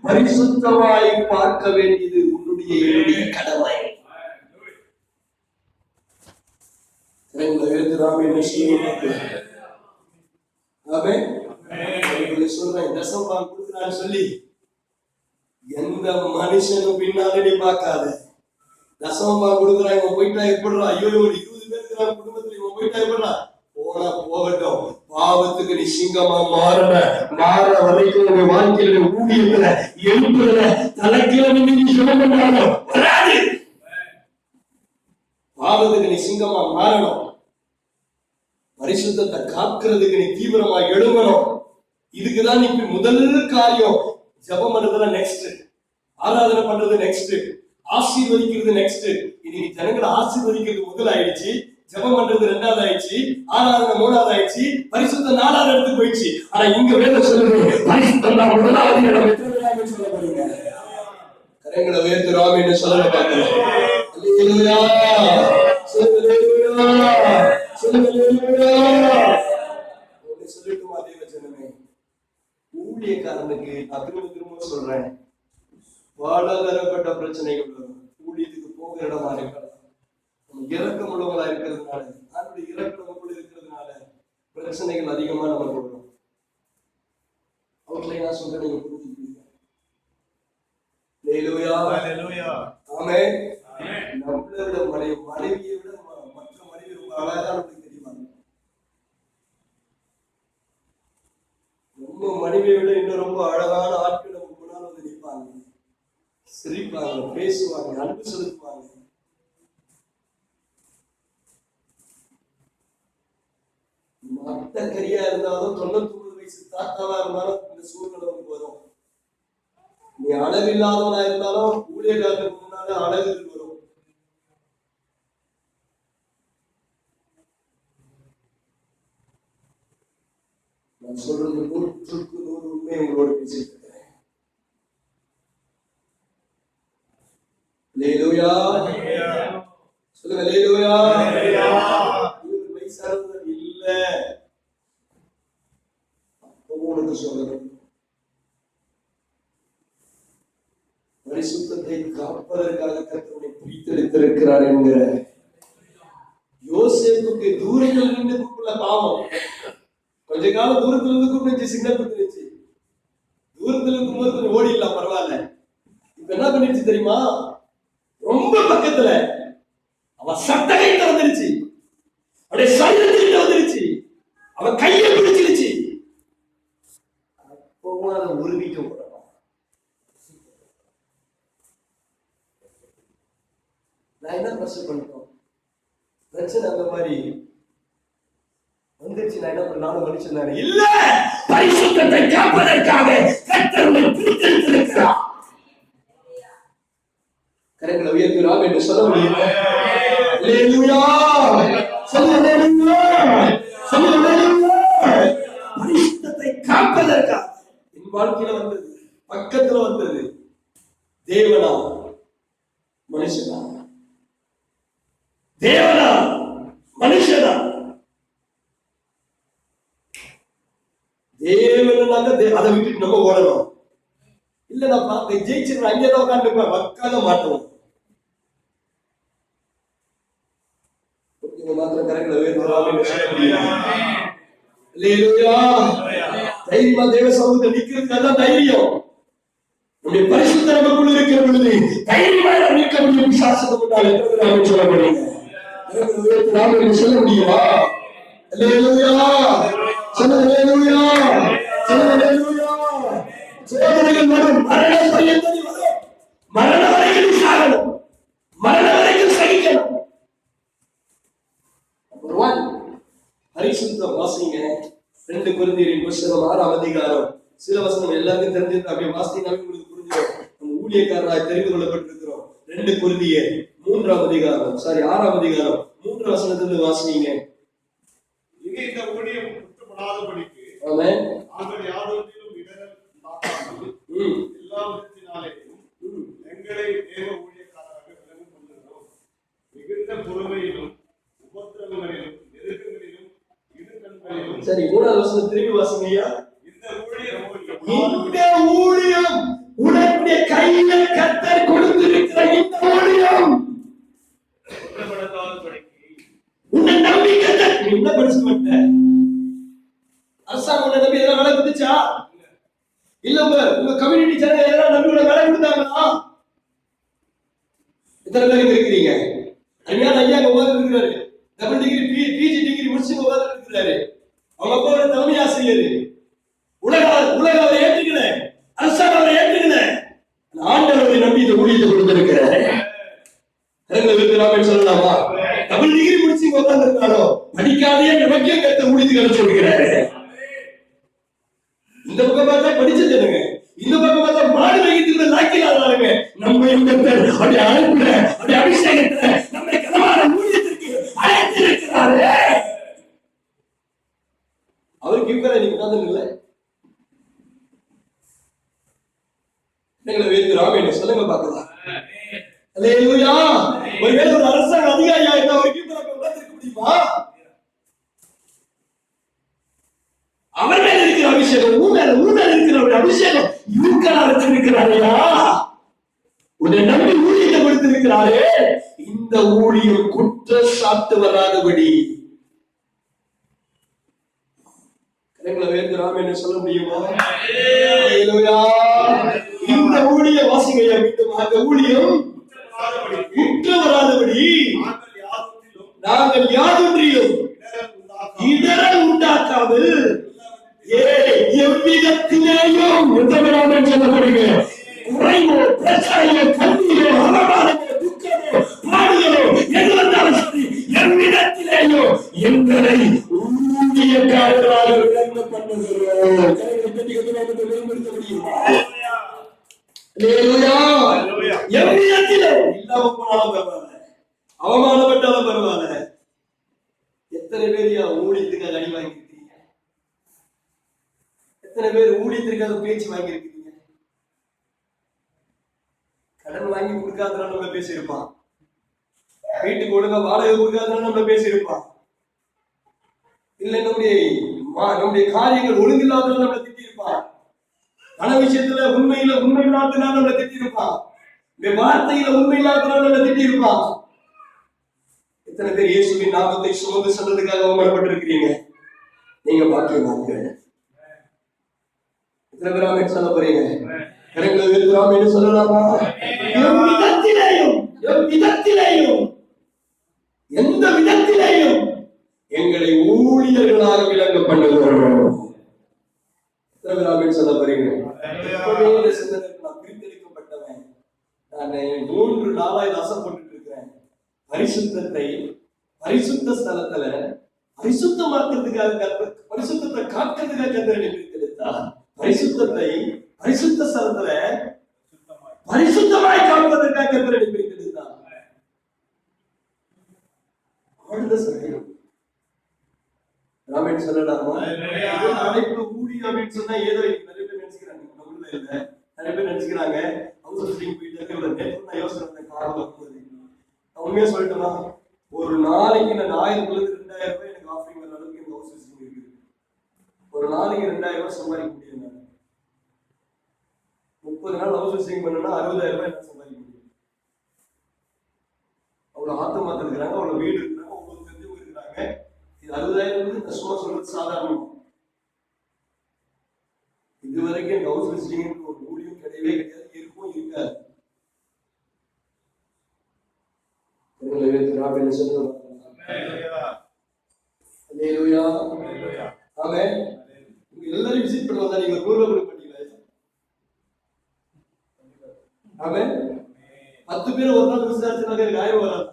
பரிசுத்தமாய் பார்க்க வேண்டியது உன்னுடைய என்னுடைய கடமை. சொல்றேன், தசமபாகம் கொடுக்கிறான்னு சொல்லி எந்த மனுஷனும் பின்னாலே நீ பார்க்காத. தசமபாகம் கொடுக்குறான், இவன் போயிட்டா எப்படிறா? ஐயோ, 20 பேர் இருக்கிறாங்க குடும்பத்துல, இவன் போயிட்டா எப்படிறா? போனா போகட்டும். பாவத்துக்கு நீ சிங்கமா மாற வரைக்கும் உங்க வாழ்க்கையில ஊழியத்துல எழுப்புல தலைக்கிழமை நீ சுகம் பண்ணாலும் வராது. பாவத்துக்கு நீ சிங்கமா மாறணும். பரிசுத்தத்தை காக்கிறதுக்கு நீ தீவிரமா எழுங்கணும். இதுக்குதான் நீ முதல் காரியம். ஜெபம் பண்றதுல நெக்ஸ்ட், ஆராதனை பண்றது நெக்ஸ்ட், ஆசீர்வதிக்கிறது நெக்ஸ்ட். இன்னைக்கு ஜனங்களை ஆசீர்வதிக்கிறது முதல் ஆயிடுச்சு, ஜெபம் பண்றது 2வது ஆயிடுச்சு, ஆராதனை 3வது ஆயிடுச்சு, பரிசுத்த 4வது இடத்துக்கு போயிடுச்சு. ஆனா இங்க வேதம் சொல்லுது பரிசுத்தம் தான் 1வது இடம். எத்தனை சொல்ல போறீங்க? கரங்களை உயர்த்துறோம் என்று சொல்ல பார்க்கிறோம். அல்லேலூயா, அல்லேலூயா, அல்லேலூயா. சொல்லட்டுமா தேவ ஜனமே, ஊழியக்காரனுக்கு நான் திரும்ப சொல்றேன், பலதரப்பட்ட பிரச்சனைகள் வரும். ஊழியத்துக்கு போகிற இடமா இருக்கலாம், இறக்கம் உள்ளவங்களா இருக்கிறதுனால, அதனுடைய இறக்கம் நமக்குள்ள இருக்கிறதுனால பிரச்சனைகள் அதிகமா நமக்கு வரும். அவுட்லைனா சொல்றேன், நீங்க புரிஞ்சுக்கிறீங்க. அல்லேலூயா, அல்லேலூயா, ஆமென். நம்மளை விட மனைவியை விட மற்ற மனைவி ரொம்ப அழகா நமக்கு தெரியுமா? ரொம்ப மனைவியை விட இன்னும் ரொம்ப அழகான ஆட்கள் நம்ம முன்னால் வந்து நிற்பாங்க, சிரிப்பாங்க, பேசுவாங்க, அன்பு செலுத்துவாங்க. மத்த கரியா இருந்தாலும் 99 வயசு தாத்தாவா இருந்தாலும் இந்த சூழ்நிலை வந்து வரும். நீ அழகு இல்லாதவனா இருந்தாலும் ஊழியர்களுக்கு முன்னால அழகு வரும். நான் சொல்றது 100க்கு 100 உண்மை உங்களோட பேசிட்டு இருக்கிறேன். அல்லேலூயா சொல்லுங்க, அல்லேலூயா. வயசானது இல்ல, உனக்கு சொல்லணும். பரிசுத்தத்தை காப்பதற்காக கர்த்தரை பிரித்தெடுத்திருக்கிறார் என்கிற யோசேப்புக்கு தூரத்தில் நின்று கூப்பிடல. பாவம், கொஞ்ச காலம் தூரத்துல இருந்து கூப்பிட்டு சிக்னல் கொடுத்துருச்சு. தூரத்துல இருக்கும்போது ஓடிடலாம், பரவாயில்ல. இப்ப என்ன பண்ணிருச்சு தெரியுமா? ரொம்ப பக்கத்துல அவன் சட்டகைட்ட வந்துருச்சு, அவருடைய சரீரத்திட்ட வந்துருச்சு, அவன் கையை பிடிச்சிருச்சு. அப்பவும் அதை உருவிட்டு போறான். நான் என்ன பிரச்சனை பண்ணிட்டோம்? பிரச்சனை அந்த மாதிரி வந்துருச்சு. நான் என்ன பண்ண, நானும் மனுஷன் இல்ல, பரிசுத்தத்தை காப்பதற்காக கர்த்தரை பிரித்தெடுத்திருக்கிறார். கரங்களை உயர்த்துகிறார் என்று சொல்ல முடியும். அல்லேலூயா சொல்லுங்க, பரிசுத்தத்தை காப்பதற்காக என் வாழ்க்கையில வந்தது, பக்கத்துல வந்தது. தேவனா மனுஷனா? தேவனா மனுஷனா? தேவனாக அதை விட்டுட்டு நம்ம ஓடணும். இல்ல நான் பார்த்து ஜெயிச்சிருவேன், அங்கேதான் உட்காந்துருப்பேன், வக்காத மாட்டோம். மாத்திரம் கரங்களை தைரியமா தேவ சமூகத்தை நிக்கிறது தைரியம். நம்முடைய பரிசுத்த நமக்குள்ள இருக்கிற பொழுது தைரியமா நிற்க முடியும். விசுவாசத்தை கொண்டால் எத்தனை சொல்ல முடியுங்க? சொல்ல முடியுமா? சோதனைகள் வரும், மரண பரியந்தம் வரும், மரண வரைக்கும் சாகணும், மரண வரைக்கும் சகிக்கணும். பரிசுத்தம் வாசிங்க. 2 கொரிந்தியரின் புத்தகம் 6ஆம் அதிகாரம். சில வசனம் எல்லாருக்கும் தெரிஞ்சிருக்கு, அப்படியே வாசினாவே உங்களுக்கு புரிஞ்சிடும். நம்ம ஊழியக்காரராய் தெரிந்து கொள்ளப்பட்டிருக்கிறோம். 2 கொரிந்தியர் 3ஆம் அதிகாரம், 6ஆம் அதிகாரம் 3 வசனத்திலிருந்து வாசிங்க. இந்த ஊழியம் குற்றப்படாதபடிக்கு ஆமென். நாங்கள் யாதொன்றிலும் இடரல் உண்டாக்காமல் எல்லா விதத்தினாலேயும் எங்களை தேவ ஊழியக்காரராக விளங்கிக் கொள்கிறோம். மிகுந்த பொறுமையிலும் உபத்திரவங்களிலும் நெருக்கங்களிலும் இடுக்கண்களிலும். சரி, 3ஆவது வசனம் திரும்பி வாசிங்கய்யா. இந்த ஊழியம் உன்னுடைய கையில கர்த்தர் கொடுத்திருக்கிற இந்த ஊழியம் உன்னை நம்பி கர்த்தர் என்ன படிச்சு வந்த அரசாங்கம் உன்னை நம்பி எல்லாம் வேலை கொடுத்துச்சா? இல்ல உங்க கம்யூனிட்டி ஜனங்க எல்லாம் நம்பி உன்னை வேலை கொடுத்தாங்களா? எத்தனை பேர் இருக்கிறீங்க? ஐயா உட்கார்ந்து இருக்கிறாரு, டபுள் டிகிரி பிஜி டிகிரி முடிச்சு உட்கார்ந்து இருக்கிறாரு. அவங்க அப்பா ஒரு தலைமை ஆசிரியர். உலக அவரை ஏற்றுக்கல, அரசாங்கம் அவரை ஏற்றுக்கல, ஆண்டவரை நம்பி இந்த ஊழியத்தை கொடுத்திருக்கிறாரு. சொல்லலாமா? டபுள் டிகிரி முடிச்சு உட்கார்ந்து இருக்காரோ, படிக்காதே நமக்கே கத்த ஊழியத்துக்கு சொல்கிறாரு. இந்த பக்கம் பார்த்தா படிச்சதுங்க, இந்த பக்கம் பார்த்தா மாடு வைக்கிறதுல லாக்கிலாதாருங்க. நம்ம அப்படி அனுப்புற அப்படி அபிஷேகத்தை நம்மை கனமான ஊழியத்திற்கு அழைத்திருக்கிறாரு. அவருக்கு இவரை நீங்க உட்கார்ந்து இல்லை. சொல்லுங்க பாக்கலாம். அல்லேலூயா. ஒருவேளை ஒரு அரசாங்க அதிகாரியா இருந்தா அவருக்கு உட்கார்ந்திருக்க முடியுமா? அவர் மேல இருக்கிற அபிஷேகம், உன் மேல இருக்கிற அபிஷேகம் இவருக்காக வச்சிருக்கிறாரையா? உன்னை நம்பி ஊழியத்தை கொடுத்திருக்கிறாரே, இந்த ஊழியம் குற்றச்சாட்டு வராதபடி சொல்ல முடியுமா? இந்த ஊழிய வாசிங்க. இந்த ஊழியம் குற்றம் வராதபடி நாங்கள் யாதொன்றிலும் இடரல் உண்டாக்காமல் எவ்விதத்திலேயும் சொல்லப்படுங்க குறைவோ பிரச்சனையோ கண்ணீரோ அவமானமோ துக்கமோ பாடுகளோ எது வந்தாலும் சரி எவ்விதத்திலேயோ எங்களை ஊழியக்காரர்களாக விளங்க பண்ணுகிறோம். எவ்விதத்திலும் இல்லாம போனாலும் பரவாயில்ல, அவமானப்பட்டாலும் பரவாயில்ல. எத்தனை பேர் ஊழியத்துக்காக அடி வாங்கிருக்கீங்க? எத்தனை பேர் ஊழியத்திற்காக பேச்சு வாங்கியிருக்கீங்க? கடன் வாங்கி கொடுக்காதனால நம்ம பேசியிருப்பான், வீட்டுக்கு ஒழுங்கா வாடகை கொடுக்காதனால நம்ம பேசியிருப்பான், இல்ல நம்முடைய காரியங்கள் ஒழுங்கில்லாதனால நம்மளை திட்டிருப்பான், பண விஷயத்துல உண்மை இல்லாதனால நம்மளை திட்டிருப்பான், வார்த்தையில உண்மை இல்லாதனால நம்மளை திட்டிருப்பான். எத்தனை பேர் இயேசுவின் நாமத்தை சுமந்து சென்றதுக்காக அவமானப்பட்டிருக்கிறீங்க? நீங்க பாக்கியவான்கள். எத்தனை பேர் ஆமென் சொல்ல போறீங்க? கரங்களை உயர்த்தி ஆமென் சொல்லலாமா? எவ்விதத்திலேயும் எந்த விதத்திலேயும் எங்களை ஊழியர்களாக விளங்க பண்ணுகிறோம். எத்தனை பேர் ஆமென் சொல்ல போறீங்க? நான் பிரித்தெடுக்கப்பட்டவன், நான் 3 நாளா ஆசைப்பட்டு இருக்கிறேன். பரிசுத்தத்தை பரிசுத்த ஸ்தலத்துல பரிசுத்தமாக்குறதுக்காக, பரிசுத்தத்தை காக்கிறதுக்காக கர்த்தரை பிரித்தெடுத்தார். பரிசுத்தத்தை பரிசுத்த ஸ்தலத்துல பரிசுத்தமாய் காப்பதற்காக கர்த்தரை பிரித்தெடுத்தார். ஆழ்ந்த சத்தியம். ராமன் சொல்லலாமா? அழைப்பு ஊழியம் அப்படின்னு சொன்னா ஏதோ நிறைய பேர் நினைச்சுக்கிறாங்க, உள்ள இல்ல நிறைய பேர் நினைச்சுக்கிறாங்க அவசரத்துக்கு போயிட்டு நான் யோசனை காரணம் உண்மையா சொல்லட்டுமா? ஒரு நாளைக்கு நான் 1000 ரூபாய் எனக்கு ஆஃபரிங் வர அளவுக்கு எனக்கு ஹவுஸ் விசிட்டிங் இருக்குது. ஒரு நாளைக்கு 2000 ரூபாய் சம்பாதிக்க முடியும். 30 நாள் ஹவுஸ் விசிட்டிங் பண்ணா 60,000 ரூபாய் என்ன சம்பாதிக்க முடியும்? அவ்வளவு ஆத்தமாத்த இருக்கிறாங்க, அவ்வளவு வீடு இருக்கிறாங்க, ஒவ்வொரு தெரிஞ்சவங்க இருக்கிறாங்க. இது 60,000 கஷ்டமா சொல்றது சாதாரணம். இதுவரைக்கும் எனக்கு ஹவுஸ் விசிட்டிங் ஒரு ஊழியம் கிடையவே கிடையாது, இருக்கும் இருக்காது. எல்லாரும் விசிட் பண்ண வந்தா நீங்க ரூபா கொடுக்க மாட்டீங்களா? 10 பேர் ஒரு நாள் விசாரிச்சுனாக்க எனக்கு 1000 வராது.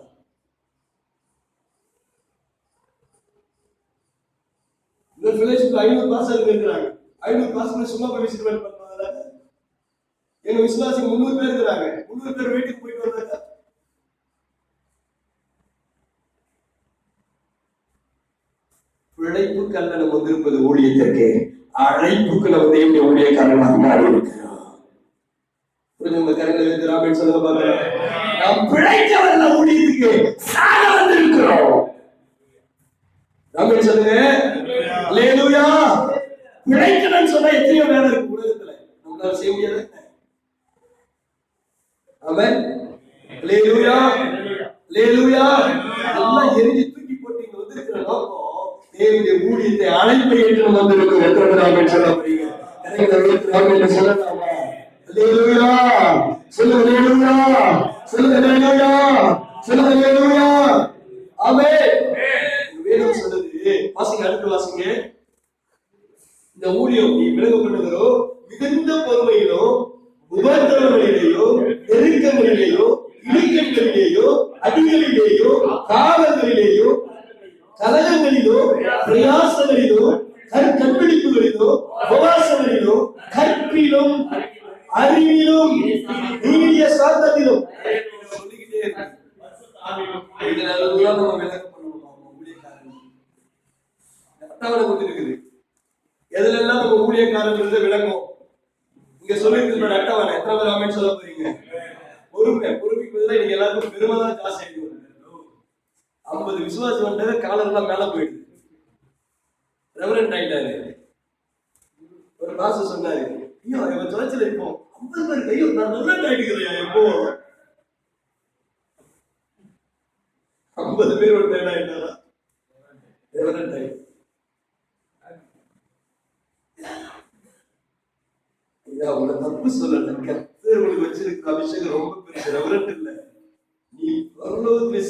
இந்த ஃபெலோஷிப் 500 பாஸ்டர் இருக்கிறாங்க. 500 பாஸ்டர் சும்மா போய் விசிட் பண்ணாங்க. எங்க விசுவாசிக்கு 300 பேர் இருக்கிறாங்க. 300 பேர் வீட்டுக்கு போயிட்டு வந்தாங்க. பிழைப்புக்கு அல்ல நம்ம வந்திருப்பது ஊழியத்திற்கு, அழைப்புக்கு நம்ம தேவனுடைய ஊழியக்காரர்களாக மாறி இருக்கிறோம். புரிஞ்சுங்க? கரங்களை வைத்து ராமன் சொல்லுங்க பாருங்க. நாம் பிழைக்கவல்ல ஊழியத்துக்கு சாக வந்திருக்கிறோம். ராமன் சொல்லுங்க. அல்லேலூயா. பிழைக்கணும்னு சொன்னா எத்தனையோ வேலை இருக்கு உலகத்துல, நம்மளால செய்ய முடியாது. ஆமென். அல்லேலூயா. அல்லேலூயா. எல்லாம் எரிஞ்சு தூக்கி போட்டு இங்க வந்திருக்கிற நோக்கம் தேவனுடைய ஊழியத்தை அழைப்பை ஏற்று நம்ம வந்திருக்கோம். எத்தனை பேர் ஆமென் சொல்ல போறீங்க? ஆமென் சொல்லலாமா? அல்லேலூயா. சொல்லுங்க அல்லேலூயா. சொல்லுங்க அல்லேலூயா. சொல்லுங்க அல்லேலூயா. ஆமென். வேதம் சொல்லுது, வாசிங்க, அடுத்து வாசிங்க. இந்த ஊழியம் நீ விளங்கப்பட்டதோ மிகுந்த பொறுமையிலோ உபத்திரவங்களிலேயோ நெருக்கங்களிலேயோ இடுக்கங்களிலேயோ அடிகளிலேயோ காவல்களிலேயோ கலகங்களிலோ பிரயாசங்களிலோ கற்பிடிப்புகளிலோ உபவாசங்களிலோ கற்பிலும் அறிவிலும் நீடிய சாந்தத்திலும் சொல்லிக்கிட்டே இருக்கு. இதெல்லாம் நம்ம விளக்கம் பண்ணணும். ஊழியக்காரன் அட்டவணை கொடுத்துருக்குது, எதுல எல்லாம் நம்ம ஊழியக்காரர்கள் விளங்கும். இங்க சொல்லிருக்கிற அட்டவணை. எத்தனை பேர் ஆமென் சொல்ல போறீங்க? பொறுமைக்கு பதிலாக நீங்க எல்லாருக்கும் பெருமை தான் ஜாஸ்தி ஆகிடுவாங்க. 50 விசுவாசம் வந்தது, காலர் எல்லாம் மேல போயிடுது. ரெவரண்ட் ஆயிட்டாரு. ஒரு பாஸ்டர் சொன்னாரு, ஐயோ இவன் சர்ச்சில் இப்போ 50 பேருக்கு ஐயோ நான் ரெவரண்ட் ஆயிட்டுக்கிறேன். எப்போ 50 பேர் ஒரு பேர் ஆயிட்டாரா? ரெவரண்ட் ஆயிட்டு உங்களை தப்பு சொல்லல. கர்த்தர் உங்களுக்கு வச்சிருக்கிற அபிஷேகம் ரொம்ப பெருசு. ரெவரண்ட் இல்ல, நீ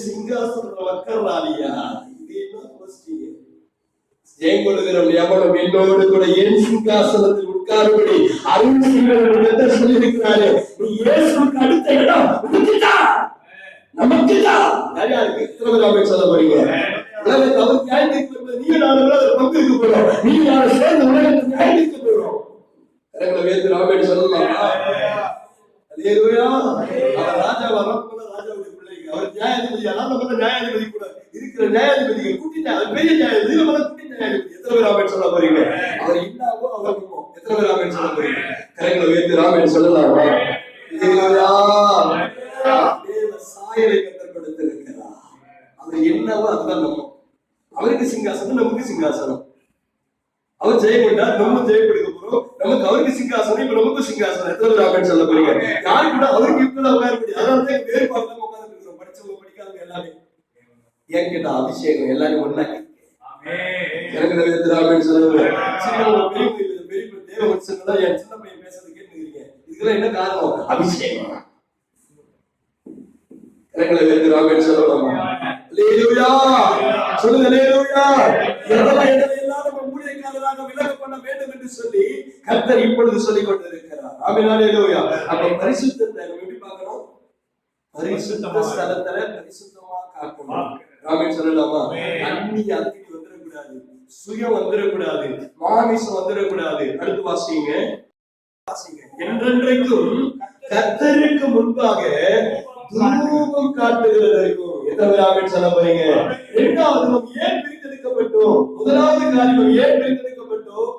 சிங்காசனத்துல உட்கார்றாளியா? இது என்ன கொஸ்டின்? ஜெயம் கொள்கிறவன் எவனும் என்னோடு கூட என் சிங்காசனத்தில் உட்காரும்படி அருள் செய்கிறவன் சொல்லியிருக்கிறாரு. நீ இயேசுவுக்கு அடுத்த இடம் உனக்குதான், நமக்குதான். நிறையா இருக்கு. எத்தனை சொல்ல போறீங்க? உலகத்தை அவர் நியாயத்திற்கு நீங்க நானும் பங்கு இருக்க போறோம். நீங்க நானும் சேர்ந்து உலகத்தை நியாயத்திற்கு போறோம். வேத்து ராமேடு சொல்லலாம். அவர் ராஜா வரப்போல ராஜாவுடைய பிள்ளைங்க. அவர் நியாயாதிபதி. நம்ம நியாயாதிபதி கூட இருக்கிற நியாயாதிபதிகள் குட்டி பெரிய நியாயாதிபதி, நம்ம குட்டி நியாயாதிபதி. எத்தனை பேர் ராமேடு சொல்ல போறீங்க? அவர் இல்லாமோ அவருக்கும் எத்தனை பேர் ராமேடு சொல்ல போறீங்க? கரைகளை வேத்து ராமேடு சொல்லலாமா? சாயலை கட்டப்படுத்திருக்கிறார். அவர் என்னவோ அதுதான் நம்ம. அவருக்கு சிங்காசனம், நமக்கு சிங்காசனம். அவர் ஜெயம் கொண்டார், நம்ம ஜெயம் கொடுக்க போறோம். நமக்கு அவருக்கு சிங்காசனம், இப்ப நமக்கு சிங்காசனம். எத்தனை ராமன் சொல்ல போறீங்க? யாரு கூட அவருக்கு இப்ப உட்கார முடியும். அதனாலதான் வேறுபாடு உட்கார்ந்து இருக்கிறோம். படிச்சவங்க படிக்காதவங்க எல்லாமே ஏன் கேட்டா அபிஷேகம் எல்லாரும் ஒண்ணா. ராமன் சொல்லுவாங்க. பெரிய தேவ மனுஷங்களா என் சின்ன பையன் பேசுறது கேட்டுக்கிறீங்க. இதுக்கெல்லாம் என்ன காரணம்? அபிஷேகம். ராமன் சொல்லலாமா? சொல்லுங்க. விலக பண்ண வேண்டும் என்று சொல்லி கர்த்தர் இப்பொழுது சொல்லிக் கொண்டிருக்கிறார். அப்ப பரிசுத்தத்தை எப்படி பார்க்கணும்? பரிசுத்த ஸ்தலத்துல பரிசுத்தமா காக்கணும். ராமன் சொல்லலாமா? அந்நிய அக்கினி வந்துடக்கூடாது, சுயம் வந்துடக்கூடாது, மாமிசம் வந்துடக்கூடாது. அடுத்து வாசிங்க. என்றென்றைக்கும் கர்த்தருக்கு முன்பாக தூபம் காட்டுகிறதற்கும். எத்தனை சொல்ல போறீங்க? இரண்டாவது நாம் ஏன் பிரித்தெடுக்கப்பட்டோம்? முதலாவது காரியம் ஏன் பிரித்தெடுக்கப்பட்டோம்?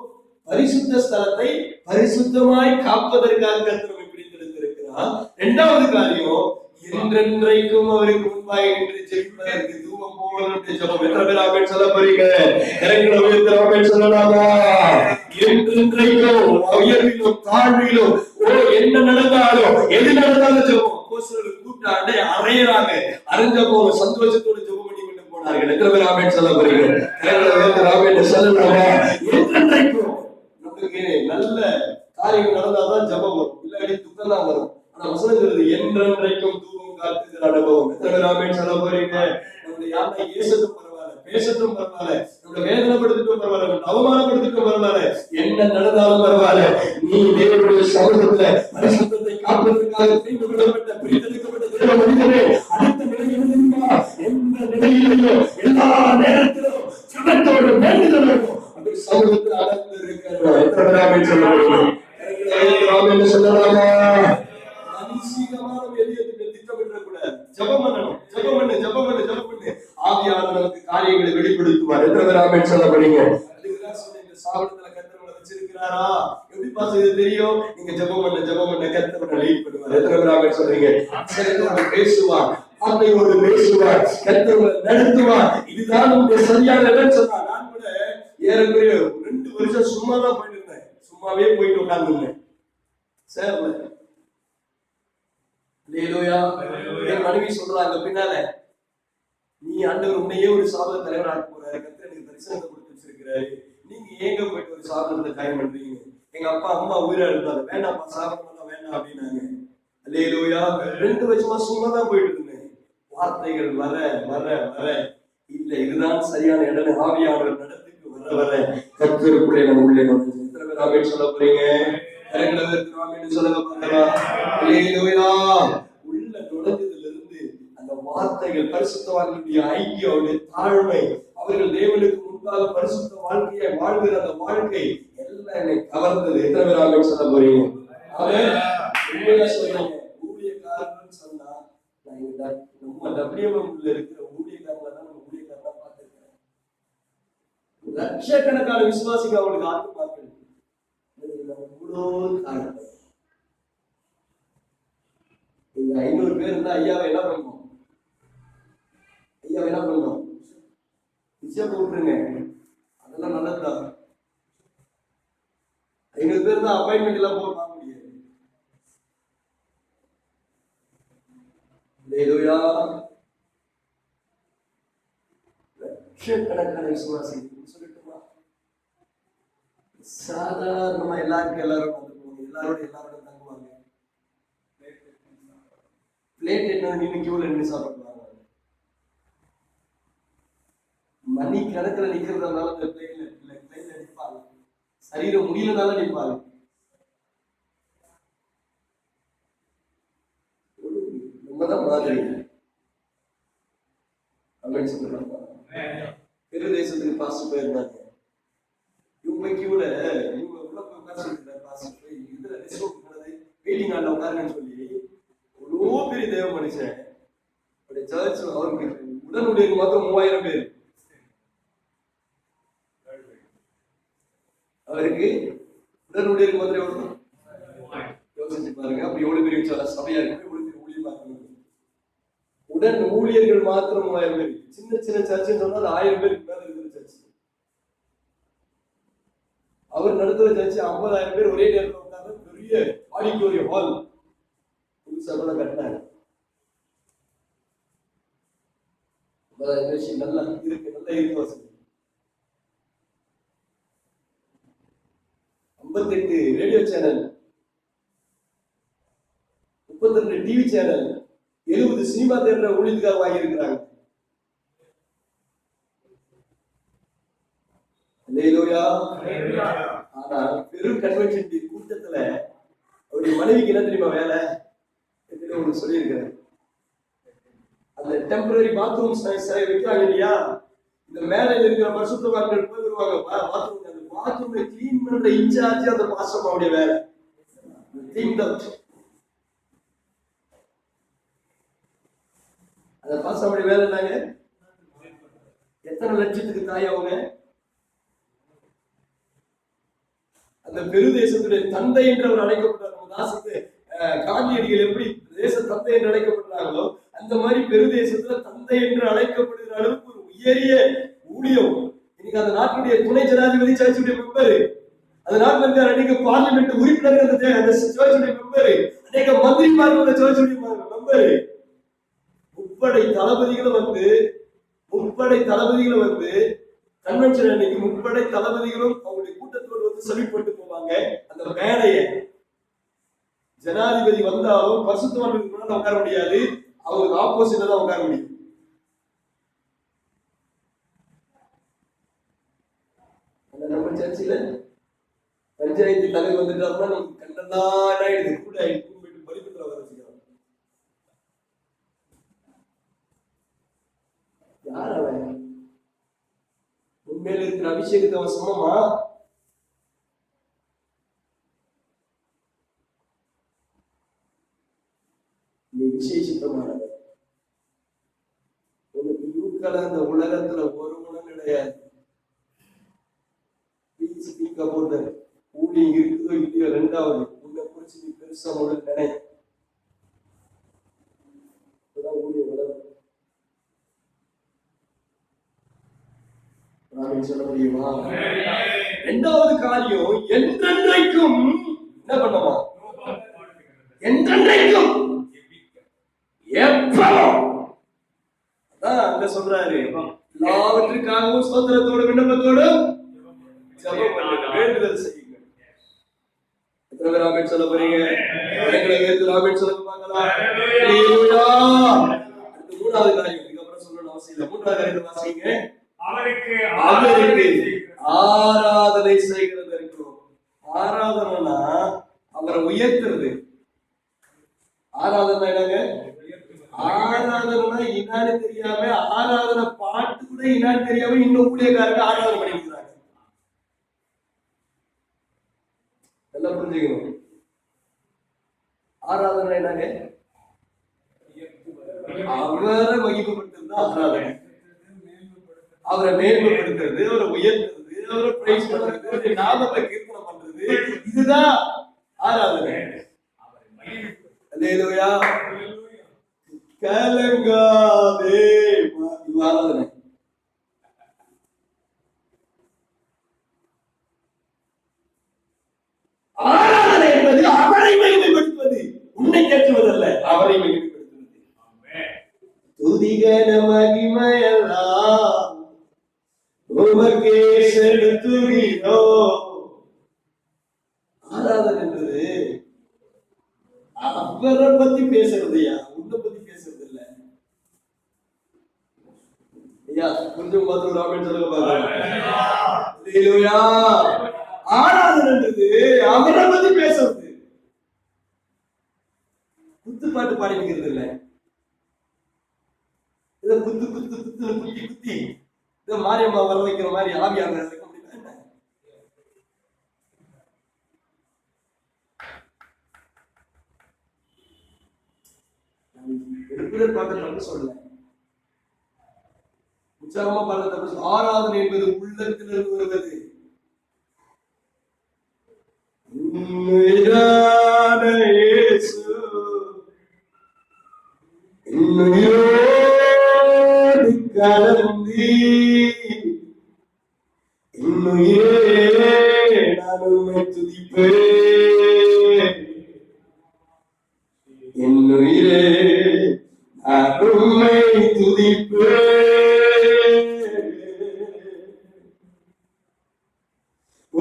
பரிசுத்த ஸ்தலத்தை பரிசுத்தமாய் காப்பதற்காக கர்த்தர் பிரித்தெடுத்திருக்கிறார். இரண்டாவது காரியம் என்றென்றைக்கும் அவருக்கு முன்பாக நின்று ஜெபிப்பதற்கு தூபம் போல ஜெபம். எத்தனை பேர் ஆமென் சொல்ல போறீங்க? கரங்களை உயர்த்தி ஆமென் சொல்லலாமா? என்றென்றைக்கும் உயர்விலும் தாழ்விலும் என்ன நடந்தாலும் எது நடந்தாலும் ஜெபம். கூட்டாண்டே அறையறாங்க. அரைஞ்ச போக சந்தோஷத்தோடு ஜெபம் பண்ணி கொண்டு போனார்கள். எத்தனை பேர் ஆமென் சொல்ல போறீங்க? கரங்களை உயர்த்தி ஆமென் சொல்லலாமா? என்றென்றைக்கும் நமக்கு நல்ல காரியம் நடந்தாதான் ஜெபம் வரும், இல்லாட்டி துக்கம் தான் வரும். ஆனா வசனம் சொல்றது என்றென்றைக்கும் தூபம் காட்டுகிற அனுபவம். எத்தனை பேர் ஆமென் சொல்ல போறீங்க? நம்முடைய யாரை ஏசட்டும் பரவாயில்ல, பேசட்டும் பரவாயில்ல, நம்மளை வேதனைப்படுத்திட்டும் பரவாயில்ல, நம்மளை அவமானப்படுத்திட்டும் பரவாயில்ல, என்ன நடந்தாலும் பரவாயில்ல, நீ தேவனுடைய சமூகத்துல பரிசுத்தத்தை காப்பதற்காக பிரித்தெடுக்கப்பட்ட தேவ மனிதனே, அடுத்த நிலையில் எந்த நிலையிலேயோ எல்லா நேரத்திலும் ஜெபத்தோடு வேண்டுதலோடு அந்த சமூகத்தில் அடர்ந்து இருக்கிறோம். எத்தனை பேர் ஆமென் சொல்ல போறீங்க? ஆமென் சொல்லலாமா? ஆவியானவர் நமக்கு காரியங்களை வெளிப்படுத்துவார். எத்தனை பேர் ஆமென் சொல்ல போறீங்க? சாபத்துல கர்த்தர் வச்சிருக்கிறாரா? எப்படி பாசது தெரியும்? நீங்க ஜெபம் பண்ண கர்த்தர் லீட் பண்ணுவார். எத்தனை பேர் ஆமென் சொல்றீங்க? கர்த்தரோடு பேசுவார், வார்த்தையோடு பேசுவார், கர்த்தர் நடத்துவார். இதுதான் உங்களுடைய சரியான இடம் சொன்னா. நான் கூட ஏறக்குறைய 2 வருஷம் சும்மா தான் போயிட்டு இருந்தேன். சும்மாவே போயிட்டு உட்கார்ந்துருந்தேன். சேர்ல என் மனைவி சொல்றாங்க பின்னால, நீ ஆண்டவர் உன்னையே ஒரு சாபன தலைவர் ஆக்க போறாரு, கர்த்தர் எனக்கு தரிசனத்தை கொடுத்து வச்சிருக்கிறாரு, நீங்க ஏங்க போயிட்டு ஒரு சாபனத்தை காயம் பண்றீங்க? எங்க அப்பா அம்மா உயிரா இருந்தாங்க, வேண்டாம்ப்பா சாபனம் வேண்டாம் அப்படின்னாங்க. அல்லேலூயா. 2 வருஷமா சும்மா தான் போயிட்டு இருந்தேன். வார்த்தைகள் வர வர வர இல்ல இதுதான் சரியான இடம். ஆவியானவர் நடத்துக்கு வர வர கர்த்தருக்குள்ளே நம்ம உள்ளே வந்து எத்தனை பேர் ஆமென் சொல்ல போறீங்க? சொல்லுங்க பார்க்கலாம். அல்லேலூயா. உள்ள நுழைஞ்சதுல இருந்து அந்த வார்த்தைகள், பரிசுத்தவான்களுடைய ஐக்கியம், அவருடைய தாழ்மை, அவர்கள் தேவனுக்கு முன்பாக பரிசுத்த வாழ்க்கையை வாழ்கிற அந்த வாழ்க்கை எல்லாம் என்னை கவர்ந்தது. எத்தனை பேர் ஆமென் சொல்ல போறீங்க? உண்மையா சொல்றீங்க. ஊழியக்காரன்னு சொன்னா நம்ம டபிள்யூஎம்ல இருக்கிற ஊழியக்காரங்களை தான் நம்ம ஊழியக்காரனா பார்த்திருக்கிறேன். லட்சக்கணக்கான விசுவாசிகள் அவங்களுக்கு ஆத்துமாக்கள். நீங்க 500 பேர் இருந்தா ஐயாவை என்ன பண்ணணும்? நிச்சயம் போட்டுருங்க. அதெல்லாம் நல்லதுதான். 500 பேர் தான் அப்பாயின்மெண்ட் எல்லாம் போக பார்க்க முடியாது. லட்சக்கணக்கான விசுவாசி சொல்லட்டுமா? சாதாரணமா எல்லாரும் வந்து போவாங்க, எல்லாரோட தங்குவாங்க. பிளேட் என்ன நின்று கியூல நின்று சாப்பிடுவாங்க. மணி கணக்கில் நிக்கிறதுனால இந்த பிளைன்ல நிற்பாங்க, சரீரம் முடியலனால நிற்பாங்க. நம்மதான் மாதிரி அப்படின்னு சொல்றாங்க. பெரு தேசத்துக்கு பாஸ்டர் போயிருந்தாங்க. இவங்க கியூல இவங்க உள்ள போய் உட்கார்ந்து பாஸ்டர் போய் இதுல ரெஸ்ட் வெயிட்டிங் ஹால்ல உட்காருங்கன்னு சொல்லி எவ்வளோ பெரிய தேவ மனுஷன் சர்ச். அவருக்கு உடனுடைய மாத்திரம் 3000 பேர். அவருக்கு உடனுடைய மாத்திரம் எவ்வளவு யோசிச்சு பாருங்க. அப்படி எவ்வளவு பெரிய சபையா இருக்கு, எவ்வளவு பெரிய ஊழியமா இருக்கு. உடன் ஊழியர்கள் மாத்திரம் 3000 பேர். சின்ன சின்ன சர்ச்சுன்னு சொன்னா அது 1000 பேருக்கு மேல இருக்கிற சர்ச். அவர் நடத்துற சர்ச்சு 50,000 பேர் ஒரே நேரத்தில் உட்கார்ந்து பெரிய ஆடிட்டோரியம் ஹால் புதுசா கூட கட்டினாங்க. நல்லா இருக்கு, நல்லா இருக்கு வசதி. 58 radio channel, 32 TV channel, 70 cinema theatre ஊழியத்துக்காக வாங்கி இருக்கிறாங்க. ஆனா பெரும் கன்வென்ஷன் கூட்டத்துல அவருடைய மனைவிக்கு என்ன தெரியுமா வேலை? உங்களுக்கு சொல்லியிருக்கிறேன். அந்த டெம்பரரி பாத்ரூம் வைக்கிறாங்க இல்லையா, இந்த மேல இருக்கிற பரிசுத்தவான்கள் போயிருவாங்க பாத்ரூம். அந்த பாத்ரூமை கிளீன் பண்ற இன்சார்ஜ் அந்த பாஸ்டர் வேலை. அந்த பாஸ்டர் வேலை என்னங்க? எத்தனை லட்சத்துக்கு தாய் அவங்க? அந்த பெரு தேசத்துடைய தந்தை என்று அவர் அழைக்கப்பட்டார். காந்தியடிகள் எப்படி தேச தந்தை என்று அழைக்கப்பட்டார்களோ அந்த மாதிரி பெரு தேசத்துல தந்தை என்று அழைக்கப்படுகிற அளவுக்கு ஒரு உயரிய ஊழியம். இன்னைக்கு அந்த நாட்டுடைய துணை ஜனாதிபதி சர்ச்சுடைய மெம்பர், அந்த நாட்டில் இருக்கிற அநேக பார்லிமெண்ட் உறுப்பினர்கள் அந்த சர்ச்சுடைய மெம்பர், அநேக மந்திரிமார்கள் அந்த சர்ச்சுடைய மெம்பர். முப்படை தளபதிகளும் வந்து கன்வென்ஷன் அன்னைக்கு முப்படை தளபதிகளும் அவங்களுடைய கூட்டத்தோடு வந்து செவிப்பட்டு போவாங்க. அந்த மேடையை ஜனாதிபதி வந்தாலும் பரிசுத்தவான்களுக்கு முன்னாடி உட்கார முடியாது, அவங்களுக்கு ஆப்போசிட்ல தான் உட்கார முடியும். நம்ம சர்ச்சில் பஞ்சாயத்து தலைவர் வந்துட்டாருன்னா நமக்கு கண்டெல்லாம் ஆயிடுது, கூட ஆயிடுது, பலிபத்திர வர வச்சுக்கலாம். யார் அவன்? உண்மையில இருக்கிற அபிஷேகத்தை அவன் சமமா? நீ விசேஷித்தமானவர். உனக்கு யூக்களை அந்த உலகத்துல ஒரு குணம் கிடையாது. ஊழி இருக்குதோ இல்லையோ, 2வது உன்னை குறிச்சு நீ பெருசா முதல் நினை. ஊழிய வளரும். சொல்ல முடியுமா? 2வது காரியம் என்றென்றைக்கும் என்ன பண்ணுமா? என்றென்றைக்கும் எப்பவும் அதான் அங்க சொல்றாரு, எல்லாவற்றுக்காகவும் ஸ்தோத்திரத்தோடு விண்ணப்பத்தோடும் ஜெபம் பண்ணுங்க, வேண்டுதல் செய்யுங்க. எத்தனை பேர் ஆமென் சொல்ல போறீங்க? ஆமென் சொல்ல பார்க்கலாம். ஹalleluya. 3வது காரியம் இதுக்கப்புறம் சொல்லணும் அவசியம் இல்லை. 3வது காரியத்தை வாசிங்க. அவருக்கு ஆராதனை செய்கிறது இருக்கும். ஆராதனைனா அவரை உயர்த்துறது. ஆராதனை என்னங்க? ஆராதனை இன்னான்னு தெரியாம, ஆராதனை பாட்டு கூட இன்னான்னு தெரியாம இன்னும் ஊழியக்காரங்க ஆராதனை பண்ணிக்கிறாங்க. எல்லாம் புரிஞ்சுக்கணும். ஆராதனை என்னங்க? அவரை மகிமைப்படுத்துறது தான் ஆராதனை. அவரை மேன்மைப்படுத்துறது, அவரை உயர்த்துறது, அவரை பிரைஸ் பண்றது, அவருடைய நாமத்தை கீர்த்தனை பண்றது, இதுதான் ஆராதனை. அல்லேலூயா. கலங்காதே ஆராதனை. ஆராதனை என்பது அவரை மகிமைப்படுத்துவது, உன்னை கேட்குவதல்ல, அவரை மகிமைப்படுத்துவது. துதிகன மகிமையெல்லாம் உமக்கே செலுத்துகிறோம். ஆராதனை என்பது அவரை பத்தி பேசுறதையா, உன்னை பத்தி பேசுறது இல்ல. ஐயா கொஞ்சம் பார்த்து ராமன் சொல்லுங்க பாருங்க. ஆராதனைன்றது அவரை பத்தி பேசுறது, குத்துப்பாட்டு பாடி நிக்கிறது இல்ல. இதை குத்து குத்து குத்து குத்தி குத்தி இதை மாரியம்மா வர வைக்கிற மாதிரி ஆவியாக வைக்க முடியுமா என்ன? எடுப்பதை பார்க்க தப்பு சொல்லல, உற்சாகமா பார்க்க தப்பு சொல்ல. ஆராதனை என்பது உள்ளத்திலிருந்து வருவது. கலந்தி இன்னுயிரே நான் உம்மை துதிப்பேன், இன்னுயிரே நான் உம்மை துதிப்பேன்.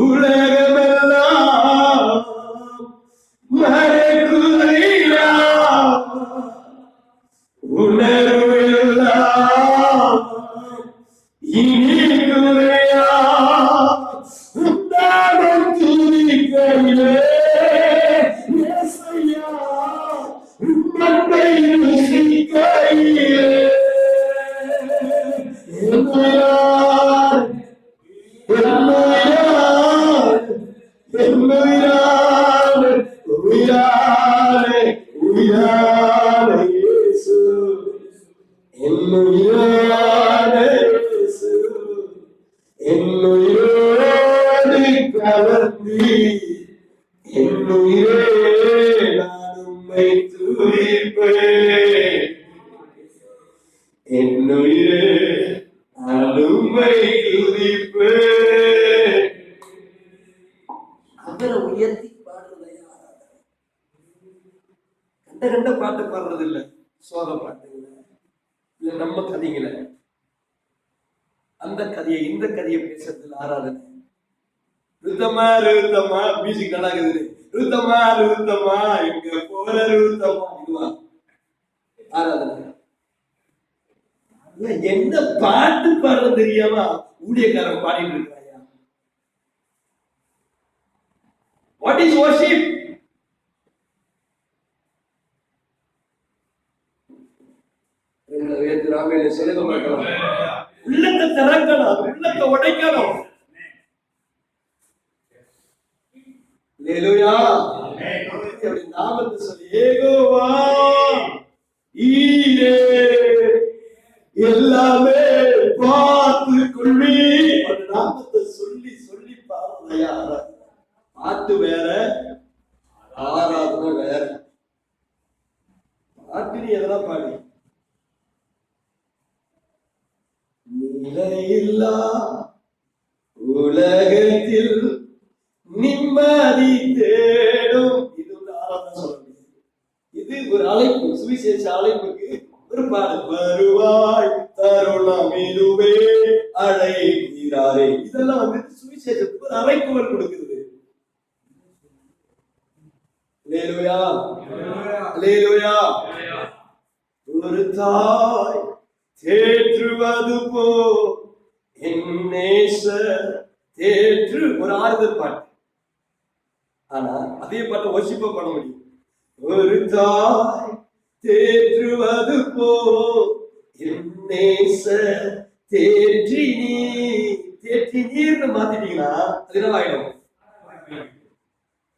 உலகமெல்லாம் மறைக்குதையா உணர்வெல்லாம் இனிக்குதையா உண்டாகும் துதிக்கையிலே இயேசுயா உம்மை ருசிக்கையிலே என்னுயிராய் என்னுயிராய் உயிரானே உயிரானே இயேசு, என்னுயிரானே இயேசு, என்னுயிரோடு கலந்தி என்னுயிரே நான் உம்மை துதிப்பேன், என்னுயிரே நான் உம்மை துதிப்பேன். அவரை உயர்த்தி பாடுறதை கண்ட கண்ட பாட்டு பாடுறது இல்ல, சோக பாட்டுங்கள இல்ல நம்ம கதைங்கள, அந்த கதையை இந்த கதையை பேசுறதுல ஆராதனை. ருத்தமா ருத்தமா மியூசிக் நல்லா இருக்குது, ருத்தமா ருத்தமா எங்க போற ருத்தமா இதுவா ஆராதனை. என்ன பாட்டு பாடுறது தெரியாம ஊழியக்காரன் பாடிட்டு இருக்கிறாயா? What is worship? உள்ளத்தை திறக்கணும், உள்ளத்தை உடைக்கணும். அல்லேலூயா. நாமத்தை சொல்லி யெகோவா ஈரே எல்லாமே பார்த்து கொள்ளி, அந்த நாமத்தை சொல்லி சொல்லி பாருங்க. பாட்டு வேற, ஆராதனை வேற. பாட்டு நீ எதெல்லாம் பாடி நிலையில்லா உலகத்தில் நிம்மதி தேடும். இது ஒரு ஆராதனை சொல்ல முடியும். இது ஒரு அழைப்பு, சுவிசேஷ அழைப்புக்கு ஒரு பாடல். வருவாய் தருணம் இதுவே அழைக்கிறாரே. இதெல்லாம் வந்து சுவிசேஷத்துக்கு ஒரு அழைப்புகள் கொடுக்கிறது. அல்லேலூயா, அல்லேலூயா. ஒரு தாய் தேற்றுவது போ என் நேசர் தேற்று, ஒரு ஆறுதல் பாட்டு. ஆனா அதே பாட்டை வர்ஷிப்பா பண்ண முடியும். ஒரு தாய் தேற்றுவது போ என் நேசர் தேற்றி நீர்னு மாத்திட்டீங்கன்னா அது என்ன ஆயிடும்?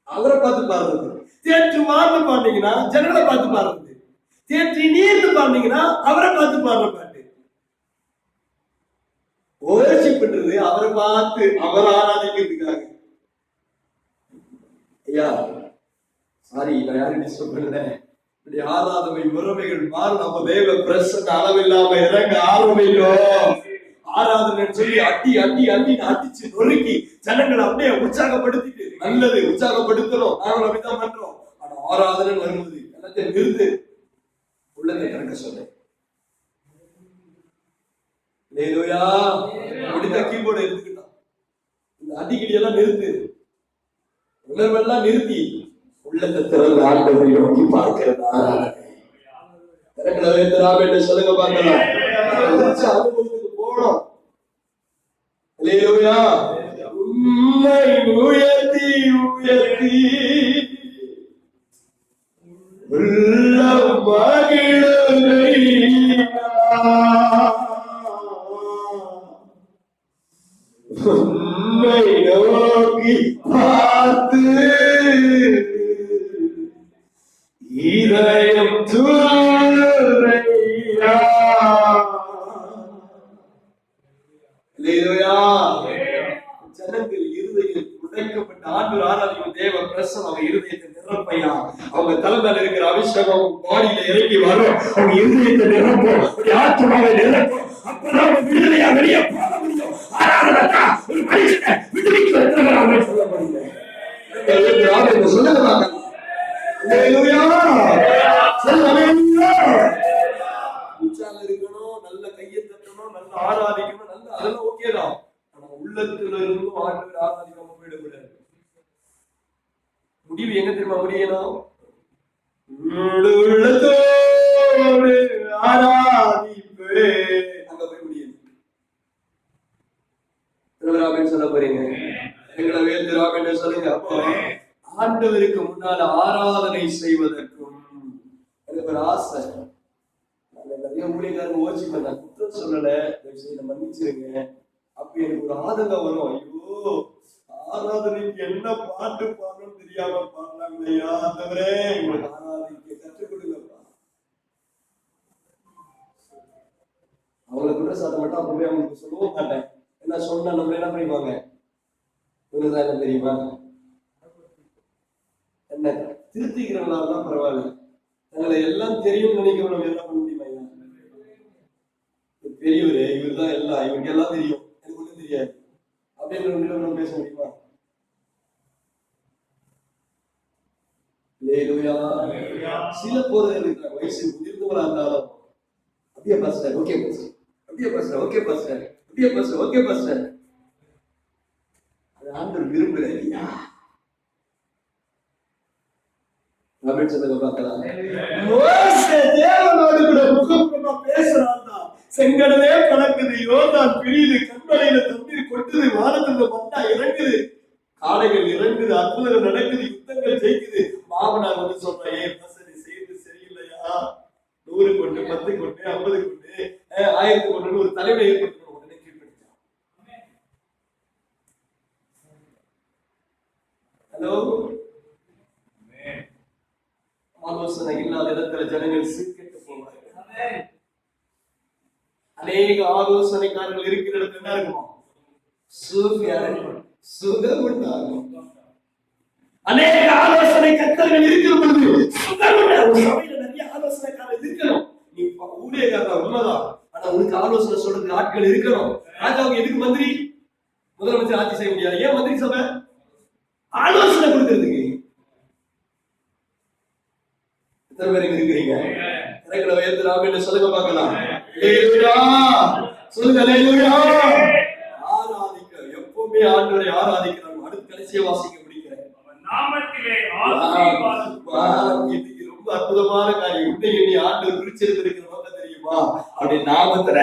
அவரை பார்த்து பாடுறது. தேற்று வார்த்தை பாண்டீங்கன்னா ஜனங்களை பார்த்து பாடுறது. தேற்றி நீர்னு பாண்டீங்கன்னா அவரை பார்த்து பாடுற பாட்டு. வர்ஷிப் பண்றது அவரை பார்த்து அவரை ஆராதிக்கிறதுக்காக. ஐயா சாரி, நான் யாரும் டிஸ்டர்ப் பண்ணல. இப்படி ஆராதனை உறவைகள் மாறு. நம்ம தேவ பிரசன்ன அளவில்லாம இறங்க ஆரம்பிக்கும். ஆராதனை சொல்லி அடி அடி அடி அடிச்சு நொறுக்கி ஜனங்களை அப்படியே உற்சாகப்படுத்திட்டு, நல்லது உற்சாகப்படுத்தணும், நாங்கள் அப்படித்தான் பண்றோம். ஆனா ஆராதனை வரும்போது எல்லாத்தையும் நிறுத்து, உள்ளதை திறக்க சொன்னேன். அல்லேலூயா. முடிந்த கீபோர்டை எடுத்துக்கிட்டான். இந்த அடிக்கடி எல்லாம் நிறுத்து, உணர்வெல்லாம் நிறுத்தி உள்ளத்தை திறந்து ஆண்டவரை நோக்கி பார்க்கிறதா சொல்லுங்க பார்க்கலாம். அனுபவத்துக்கு போன அல்லேலூயா. உம்மை உயர்த்தி உயர்த்தி உள்ளம் மகிழுதையா. உம்மை நோக்கி பார்த்து இதயம் துள்ளுதையா. அல்லேலூயா. ஜனங்கள் இருதயம் உடைக்கப்பட்ட ஆண்டவர் ஆராதிக்கும் தேவ பிரசன்னம் அவங்க இருதயத்தை நிரப்பையா. அவங்க தலைமையில இருக்கிற அபிஷேகம் பாடியில இறங்கி வரும். அவங்க இருதயத்தை நிரப்பும், ஆத்மாவை நிரப்பும். அப்பதான் விடுதலையா வெளியே போக முடியும். ஆராதனா ஒரு மனுஷனை விடுவிக்க சொல்லுங்க. உற்சாகம் இருக்கணும், நல்ல கையை தட்டணும், நல்ல ஆராதிக்கணும், நல்ல அதெல்லாம் ஓகே தான். ஆனா உள்ளத்துல இருந்தும் ஆண்டவர் ஆராதிக்காம போயிடக்கூடாது. முடிவு எங்க தெரியுமா முடியணும்? உள்ளத்தோடு ஆராதிப்பே அங்க போய் முடியும். திருவிழாவின்னு சொல்ல போறீங்க, எங்களை வேந்திராவின்னு சொல்லுங்க. அப்போ ஆண்டவருக்கு முன்னால ஆராதனை செய்வதற்கும் எனக்கு ஒரு ஆசை. நிறைய ஊழியக்காரங்க ஓச்சிப்பேன், நான் குற்றம் சொல்லல, மன்னிச்சிருங்க. அப்ப எனக்கு ஒரு ஆதங்கம் வரும். ஐயோ, ஆராதனைக்கு என்ன பாட்டு பாடணும்னு தெரியாம பாடலாங்களையா, தவிர உங்களுக்கு ஆராதனைக்கு கற்றுக் கொடுங்கப்பா. அவங்களை குற்றச்சாட்ட மட்டும் அப்பவே அவங்களுக்கு சொல்லவும் மாட்டேன். என்ன சொன்னா நம்ம என்ன பண்ணிடுவாங்க? இவங்கதான் என்ன தெரியுமா, என்ன திருத்திக்கிறவங்களா தான் பரவாயில்ல, தங்களை எல்லாம் தெரியும் நினைக்கிறோம். நம்ம என்ன பண்ண முடியுமா? பெரியவரு இவர் தான் எல்லாம், இவருக்கு எல்லாம் தெரியும், எனக்கு ஒன்றும் தெரியாது அப்படின்னு நம்ம பேச முடியுமா? சில போதகர்கள் இருக்கிறாங்க, வயசு முதிர்ந்தவரா இருந்தாலும் அப்படியே பாஸ்டர், ஓகே பாஸ்டர், அப்படியே பாஸ்டர், ஓகே பாஸ்டர், அப்படியே பாஸ்டர், ஓகே பாஸ்டர். அது ஆண்டவர் விரும்புகிறார் இல்லையா? அப்படின்னு சொல்லுங்க பார்க்கலாம். தேவனோடு கூட முகமுகமா பேசுறான். செங்கடலே கலக்குது, யோர்தான் பிரியுது, கண்மலையில தண்ணீர் கொட்டுது, வானத்துல மண்ணா இறங்குது, காளைகள் இறங்குது, அற்புதங்கள் நடக்குது, யுத்தங்கள் ஜெயிக்குது. மாமனார் வந்து சொல்றேன், ஏன் பசங்க செய்து சரியில்லையா, 100 கொண்டு 10 கொண்டு 50 கொண்டு 1000 கொண்டு ஒரு தலைமை ஏற்படுத்தணும். உடனே கீழ்படுத்தான். ஹலோ, ஆலோசனை இல்லாத இடத்துல ஜனங்கள் சீர்கெட்டு போவார்கள். அநேக ஆலோசனைக்காரர்கள் இருக்கிற இடத்துல என்ன இருக்குமா? சுகம் உண்டாகும். அநேக ஆலோசனை கர்த்தர்கள் இருக்கிற பொழுது சுகம் உண்டாகும். சபையில நிறைய ஆலோசனைக்காரர்கள் இருக்கணும். நீ ஊழியக்காரன் உண்மைதான், ஆனா உனக்கு ஆலோசனை சொல்றதுக்கு ஆட்கள் இருக்கணும். ராஜாவுக்கு எதுக்கு மந்திரி? முதலமைச்சர் ஆட்சி செய்ய முடியாது. ஏன் மந்திரி சபை? ஆலோசனை கொடுக்கிறதுக்கு. எத்தனை பேருக்கு இருக்கிறீங்க? எனக்கு வேந்திராவின்னு சொல்லுங்க பார்க்கலாம். சொல்லுங்க அல்லேலூயா. ஆராதிக்க எப்பவுமே ஆண்டவரை ஆராதிக்கிறாங்க. அடுத்து கடைசியா வாசிக்க முடிக்கிறேன். நாமத்திலே ஆசீர்வாதம். இது ரொம்ப அற்புதமான காரியம். இன்னைக்கு நீ ஆண்டவர் பிரிச்சிருக்கிற நோக்கம் தெரியுமா? அப்படி நாமத்துல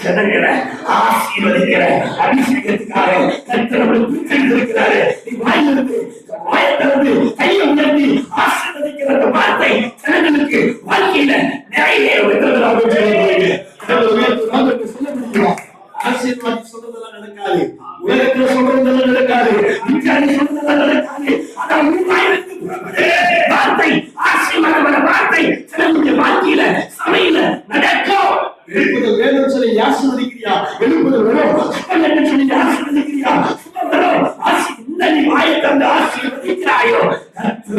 ஜனங்களை ஆசீர்வதிக்கிற அபிஷேகத்துக்காக கர்த்தர் பிரிச்சிருக்கிறாரு. நீ வாயிலிருந்து கையை உயர்த்தி ஆசீர்வதிக்கிற வார்த்தை ஜனங்களுக்கு வாழ்க்கையில நிறைய ஆசீர்வாதி சொல்றதெல்லாம் நடக்காது, உலகத்துல சொல்றதெல்லாம் நடக்காது, விஞ்ஞானி சொல்றதெல்லாம் நடக்காது. வார்த்தை ஆசீர்வாதமான வார்த்தை ஜனங்களுடைய வாழ்க்கையில சபையில நடக்கும். எழுப்புதல் வேணும்னு சொல்லி ஆசீர்வதிக்கிறியா? எழுப்புதல் வேணும் சொல்லி ஆசீர்வதிக்கிறியா? நீ வாயை தந்து ஆசீர்வதிக்கிறாயோ,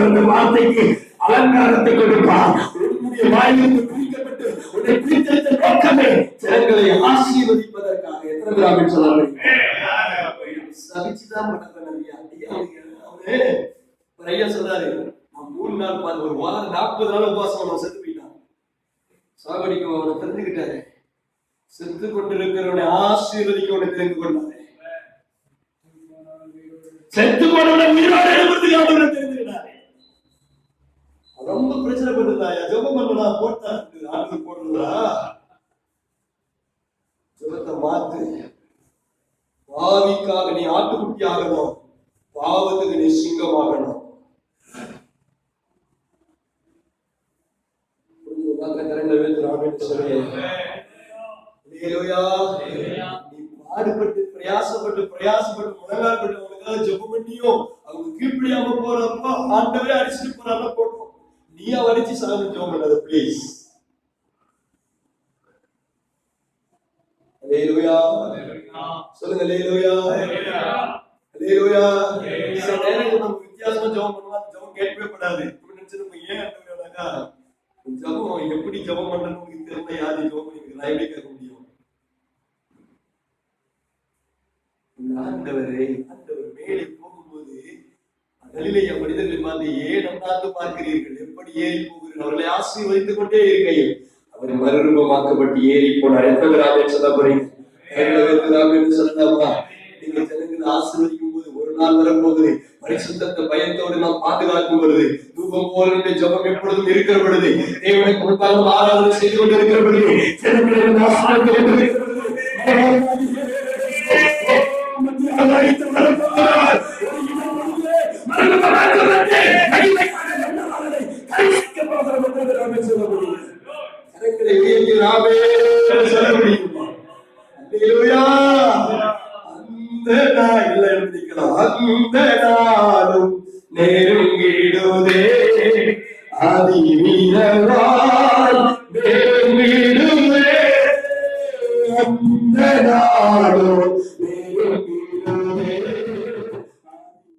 அந்த வார்த்தைக்கு அலங்காரத்தை கொடுப்பார். உன்னுடைய வாயிலிருந்து பிரிக்கப்பட்டு உன்னை பிரித்தெடுத்த நோக்கமே ஜனங்களை ஆசீர்வதிப்பதற்காக. எத்தனை பேர் சொல்ல சபிச்சுதான் ஐயா சொல்றாரு, நான் 3 நாள் ஒரு வாரம் 40 நாள் உபவாசம் செத்து போயிட்டான். சாகடிக்க அவனை தெரிஞ்சுக்கிட்டாரு. செத்து கொண்டிருக்கிறவனை ஆசீர்வதிக்க அவனை தெரிந்து கொண்டாரு. செத்து போனவனை உயிரோடு எழுப்புறதுக்கு அவனை தெரிஞ்சுக்கிட்டாரு. ரொம்ப பிரச்சனை பண்ணுதா? ஜெபம் பண்ணா போட்டா ஆண்டு போடுறதா? ஜெபத்தை மாத்து. ஆவிக்காக நீ ஆட்டுக்குட்டி ஆகணும், பாவத்துக்கு நீ சிங்கமாகணும். நீ பாடுபட்டு பிரயாசப்பட்டு முழங்கால்பட்டு அவனுக்காக ஜெபம் பண்ணியும் அவங்க கீழ்ப்படியாம போறப்போ ஆண்டவரே அடிச்சுட்டு போறாங்க போட்டோம். நீ அவரிச்சு சாமி ஜெபம் பண்ணாத ப்ளீஸ். அல்லேலூயா சொல்லுங்க. அல்லேலூயா அல்லேலூயா. சில நேரங்கள் நம்ம வித்தியாசமா ஜெபம் பண்ணுவோம், ஜெபம் கேட்கவே படாது. நினைச்சிருப்போம் ஏன் ஆண்டவரேனாக்கா ஜெபம் எப்படி ஜெபம் பண்றதுன்னு உங்களுக்கு தெரியல. யாரு ஜெபம் பண்ணி நான் எப்படி கேட்க முடியும்? ஆண்டவர் மேலே போகும்போது கலிலேய மனிதர்களை மாதிரி ஏன் அண்ணாந்து பார்க்கிறீர்கள், எப்படி ஏறி போகிறீர்கள், அவர்களை ஆசீர்வதித்துக் கொண்டே இருக்கையில் அவர் மறுரூபமாக்கப்பட்டு ஏறி போனார். எத்தனை ராமே சொல்ல போறீங்க? சொல்லலாமா? நீங்க ஜனங்களை ஆசீர்வதிக்கும் போது ஒரு நாள் வரப்போகுது, பரிசுத்தத்தை பயத்தோடு நாம் பாதுகாக்கும் பொழுது, தூபம் போல ஜபம் எப்பொழுதும் இருக்கிற பொழுது, தேவனுக்கு முன்பாக ஆராதனை செய்து கொண்டு இருக்கிற பொழுது, ஜனங்களை ஆசீர்வதித்து அந்த நாளும் நெருங்கிடுதே